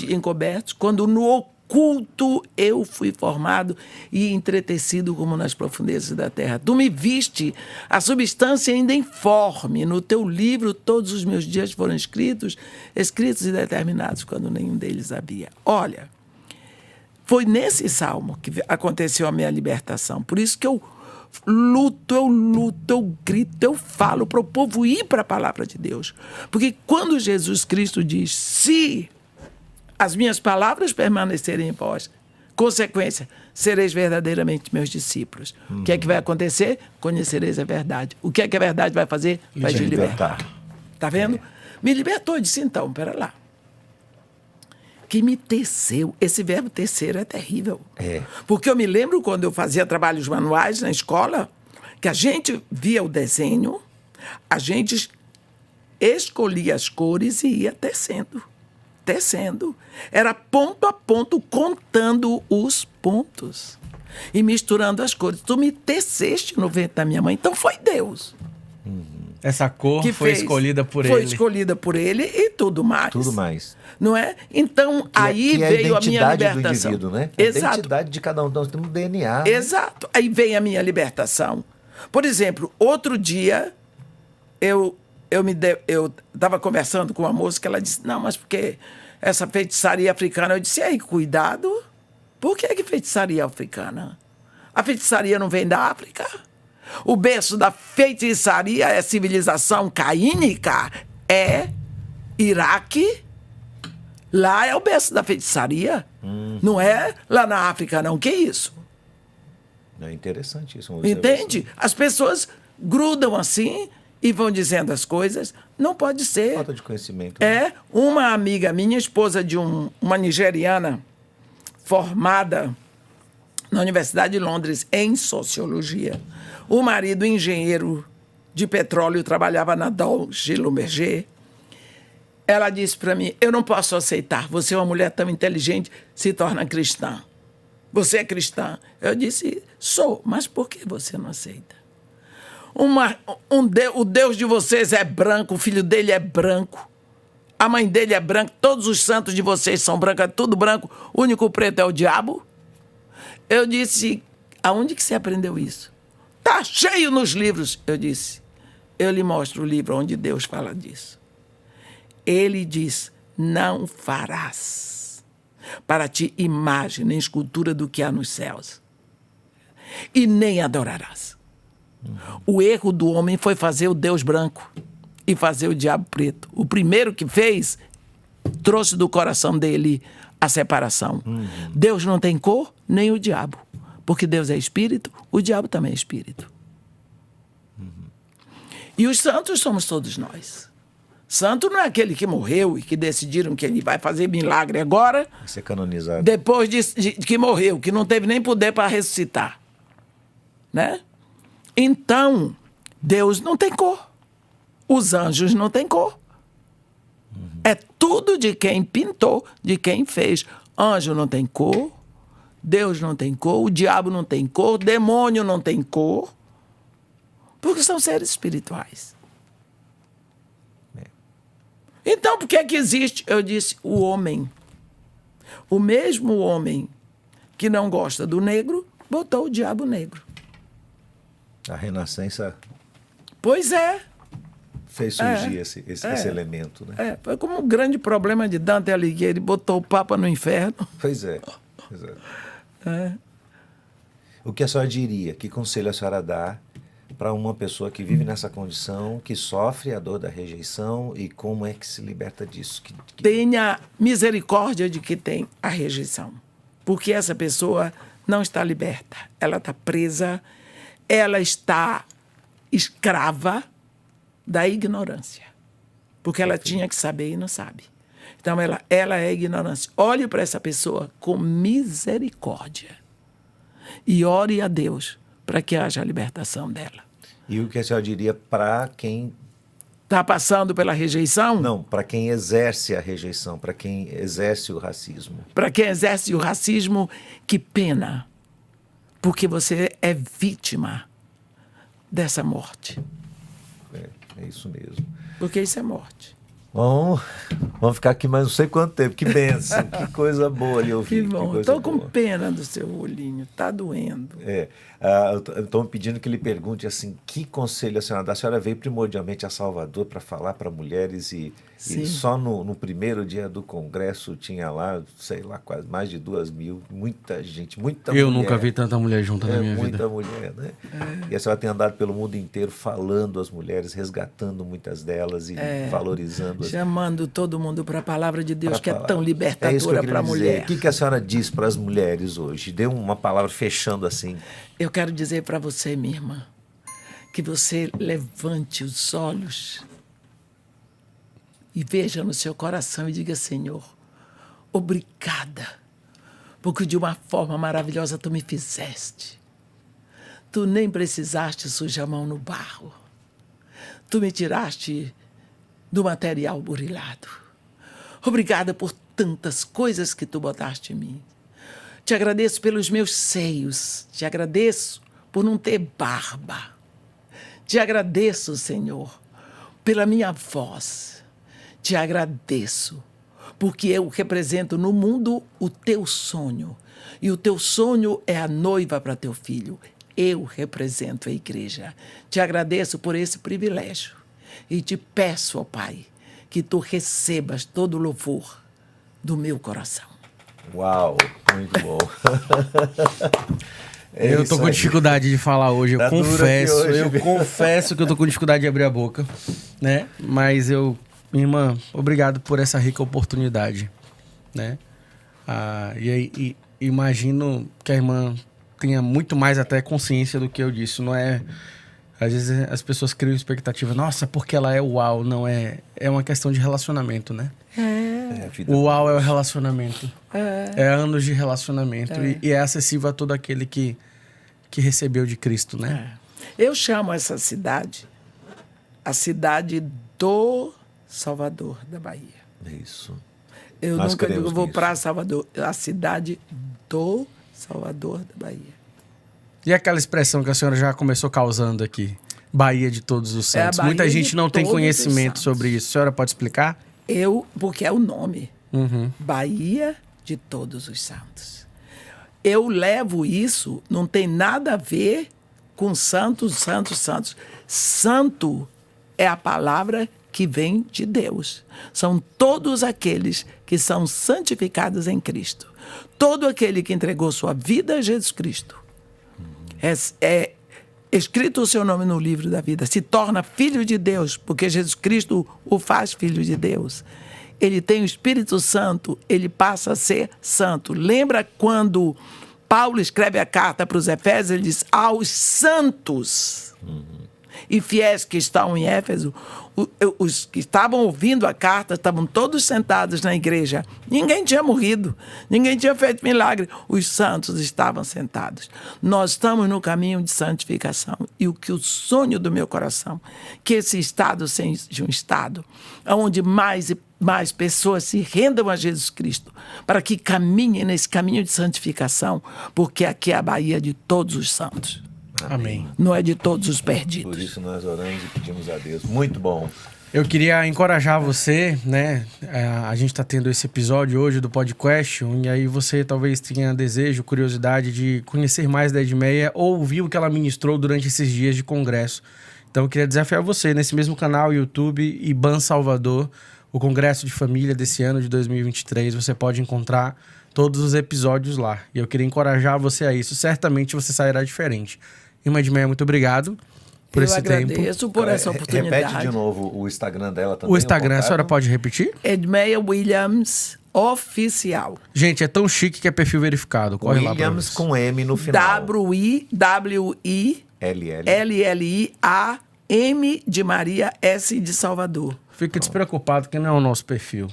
encobertos, quando no oculto eu fui formado e entretecido como nas profundezas da terra. Tu me viste a substância ainda informe. No teu livro todos os meus dias foram escritos e determinados, quando nenhum deles havia. Olha, foi nesse salmo que aconteceu a minha libertação. Por isso que eu luto, eu grito, eu falo para o povo ir para a palavra de Deus. Porque quando Jesus Cristo diz: se as minhas palavras permanecerem em vós, consequência, sereis verdadeiramente meus discípulos. O que é que vai acontecer? Conhecereis a verdade. O que é que a verdade vai fazer? Vai te libertar. Tá vendo? Me libertou. Eu disse: então, pera lá. Que me teceu. Esse verbo tecer é terrível. Porque eu me lembro quando eu fazia trabalhos manuais na escola, que a gente via o desenho, a gente escolhia as cores e ia tecendo. Tecendo. Era ponto a ponto, contando os pontos. E misturando as cores. Tu me teceste no ventre da minha mãe. Então foi Deus. Essa cor Que foi fez. escolhida por Foi ele. escolhida por ele e tudo mais. Tudo mais. Não é? Então, aí que é veio a minha identidade do libertação. indivíduo, né? Exato. A identidade de cada um. Nós temos DNA. né? Exato. Aí vem a minha libertação. Por exemplo, outro dia, eu estava conversando com uma moça que ela disse, não, mas porque essa feitiçaria africana? Eu disse, aí, cuidado. Por que feitiçaria africana? A feitiçaria não vem da África? O berço da feitiçaria é civilização caínica, é Iraque. Lá é o berço da feitiçaria. Não é lá na África, não. Que isso? É interessante isso. Entende? As pessoas grudam assim e vão dizendo as coisas. Não pode ser. Falta de conhecimento. né? É uma amiga minha, esposa de uma nigeriana formada na Universidade de Londres em Sociologia. O marido, engenheiro de petróleo, trabalhava na Dow Schlumberger. Ela disse para mim, eu não posso aceitar, você é uma mulher tão inteligente, se torna cristã. Você é cristã? Eu disse, sou, mas por que você não aceita? O Deus de vocês é branco, o filho dele é branco, a mãe dele é branca, todos os santos de vocês são brancos, é tudo branco, o único preto é o diabo? Eu disse, aonde que você aprendeu isso? Está cheio nos livros. Eu disse, eu lhe mostro o livro onde Deus fala disso. Ele diz, não farás para ti imagem nem escultura do que há nos céus. E nem adorarás. O erro do homem foi fazer o Deus branco e fazer o diabo preto. O primeiro que fez, trouxe do coração dele a separação. Deus não tem cor, nem o diabo. Porque Deus é espírito, o diabo também é espírito. E os santos somos todos nós. Santo não é aquele que morreu e que decidiram que ele vai fazer milagre agora, Vai ser canonizado. depois de que morreu, que não teve nem poder para ressuscitar. Né? Então, Deus não tem cor. Os anjos não têm cor. É tudo de quem pintou, de quem fez. Anjo não tem cor, Deus não tem cor, o diabo não tem cor, demônio não tem cor, porque são seres espirituais. Então, por que é que existe? Eu disse, o homem. O mesmo homem que não gosta do negro, botou o diabo negro. A Renascença Pois é. fez surgir esse elemento, né? Foi como um grande problema de Dante Alighieri, botou o Papa no inferno. Pois é. Exato. O que a senhora diria? Que conselho a senhora dá para uma pessoa que vive nessa condição, que sofre a dor da rejeição e como é que se liberta disso? Tenha misericórdia de que tem a rejeição. Porque essa pessoa não está liberta. Ela está presa, ela está escrava da ignorância. Porque ela tinha que saber e não sabe. Então, ela é ignorância. Olhe para essa pessoa com misericórdia. E ore a Deus para que haja a libertação dela. E o que a senhora diria para quem... Está passando pela rejeição? Não, para quem exerce a rejeição, para quem exerce o racismo. Para quem exerce o racismo, que pena. Porque você é vítima dessa morte. É isso mesmo. Porque isso é morte. Bom, vamos ficar aqui mais não sei quanto tempo. Que bênção, que coisa boa ali ouvir. Que bom. Estou com pena do seu olhinho. Está doendo. Estou me pedindo que ele pergunte assim, que conselho a senhora dá? A senhora veio primordialmente a Salvador para falar para mulheres e só no primeiro dia do congresso tinha lá, sei lá, quase mais de 2.000, muita gente, muita mulher. Eu nunca vi tanta mulher junta na minha vida. Muita mulher, né? E a senhora tem andado pelo mundo inteiro falando às mulheres, resgatando muitas delas e valorizando. Chamando todo mundo para a palavra de Deus, que é palavra. tão libertadora para a mulher. O que a senhora diz para as mulheres hoje? Dê uma palavra fechando assim. Eu quero dizer para você, minha irmã, que você levante os olhos e veja no seu coração e diga, Senhor, obrigada, porque de uma forma maravilhosa tu me fizeste. Tu nem precisaste sujar a mão no barro. Tu me tiraste do material burilado. Obrigada por tantas coisas que tu botaste em mim. Te agradeço pelos meus seios. Te agradeço por não ter barba. Te agradeço, Senhor, pela minha voz. Te agradeço porque eu represento no mundo o teu sonho. E o teu sonho é a noiva para teu filho. Eu represento a igreja. Te agradeço por esse privilégio. E te peço, ó Pai, que tu recebas todo o louvor do meu coração. Uau, muito bom. Eu tô com dificuldade de falar hoje, eu Tá duro confesso. aqui hoje, Eu viu? confesso que eu tô com dificuldade de abrir a boca, né? Mas minha irmã, obrigado por essa rica oportunidade, né? E imagino que a irmã tenha muito mais até consciência do que eu disse. Não é... Às vezes as pessoas criam expectativa. Nossa, porque ela é uau. Não é... É uma questão de relacionamento, né? O uau é o relacionamento. É anos de relacionamento. E é acessível a todo aquele que recebeu de Cristo, né? Eu chamo essa cidade a cidade do Salvador da Bahia. Isso. Eu Nós nunca cremos digo vou nisso. para Salvador. A cidade do Salvador da Bahia. E aquela expressão que a senhora já começou causando aqui? Bahia de Todos os É a Santos. Bahia Muita de gente não tem Todos os conhecimento Santos. sobre isso. A senhora pode explicar? Porque é o nome. Bahia de Todos os Santos. Eu levo isso, não tem nada a ver com santos, santos, santos. Santo é a palavra que vem de Deus. São todos aqueles que são santificados em Cristo. Todo aquele que entregou sua vida a Jesus Cristo. É escrito o seu nome no livro da vida. Se torna filho de Deus, porque Jesus Cristo o faz filho de Deus. Ele tem o Espírito Santo, ele passa a ser santo. Lembra quando Paulo escreve a carta para os Efésios, ele diz, aos santos e fiéis que estão em Éfeso, os que estavam ouvindo a carta, estavam todos sentados na igreja. Ninguém tinha morrido, ninguém tinha feito milagre. Os santos estavam sentados. Nós estamos no caminho de santificação. E o sonho do meu coração, que esse estado seja um estado onde mais e mais pessoas se rendam a Jesus Cristo, para que caminhem nesse caminho de santificação, porque aqui é a Bahia de todos os santos. Amém. Não é de todos os perdidos. Por isso nós oramos e pedimos a Deus. Muito bom. Eu queria encorajar você, né? A gente está tendo esse episódio hoje do podcast, e aí você talvez tenha desejo, curiosidade de conhecer mais da Edmeia ou ouvir o que ela ministrou durante esses dias de congresso. Então eu queria desafiar você, nesse mesmo canal, YouTube, IBAN Salvador, o Congresso de Família desse ano de 2023, você pode encontrar todos os episódios lá. E eu queria encorajar você a isso. Certamente você sairá diferente. Irmã Edmeia, muito obrigado por esse tempo. Eu agradeço por essa oportunidade. Repete de novo o Instagram dela também. O Instagram, a contato. senhora pode repetir? Edmeia Williams Oficial. Gente, é tão chique que é perfil verificado. Corre lá pra Williams vocês. com M no final. WIWILLIAM de Maria, S de Salvador. Fica despreocupado que não é o nosso perfil.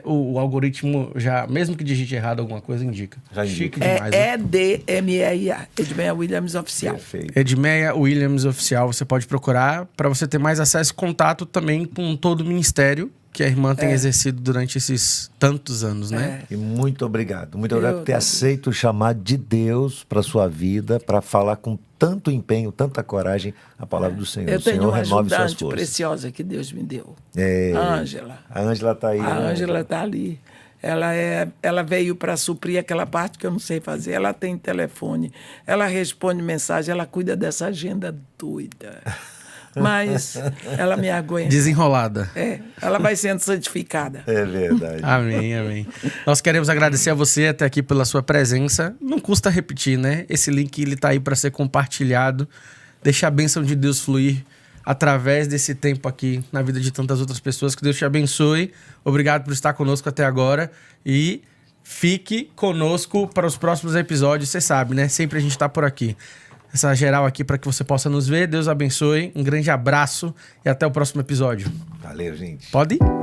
O algoritmo já, mesmo que digite errado alguma coisa, indica. Já indica. Chique demais. né? EDMEIA, Edmeia Williams Oficial. Perfeito. Edmeia Williams Oficial, você pode procurar para você ter mais acesso e contato também com todo o ministério que a irmã tem exercido durante esses tantos anos, né? E muito obrigado. Muito obrigado por ter aceito o chamado de Deus para sua vida, para falar com tanto empenho, tanta coragem a palavra do Senhor. Eu O Senhor tenho uma renove suas ajudante forças. preciosa que Deus me deu. É, A Ângela. A Ângela está aí. A né? Ângela está ali. Ela veio para suprir aquela parte que eu não sei fazer. Ela tem telefone, ela responde mensagem, ela cuida dessa agenda doida. Mas ela me aguenta. Desenrolada. Ela vai sendo santificada. É verdade. Amém, amém. Nós queremos agradecer a você até aqui pela sua presença. Não custa repetir, né? Esse link ele tá aí para ser compartilhado. Deixa a bênção de Deus fluir através desse tempo aqui na vida de tantas outras pessoas. Que Deus te abençoe. Obrigado por estar conosco até agora. E fique conosco para os próximos episódios. Você sabe, né? Sempre a gente tá por aqui. Essa geral aqui para que você possa nos ver. Deus abençoe. Um grande abraço e até o próximo episódio. Valeu, gente. Pode ir?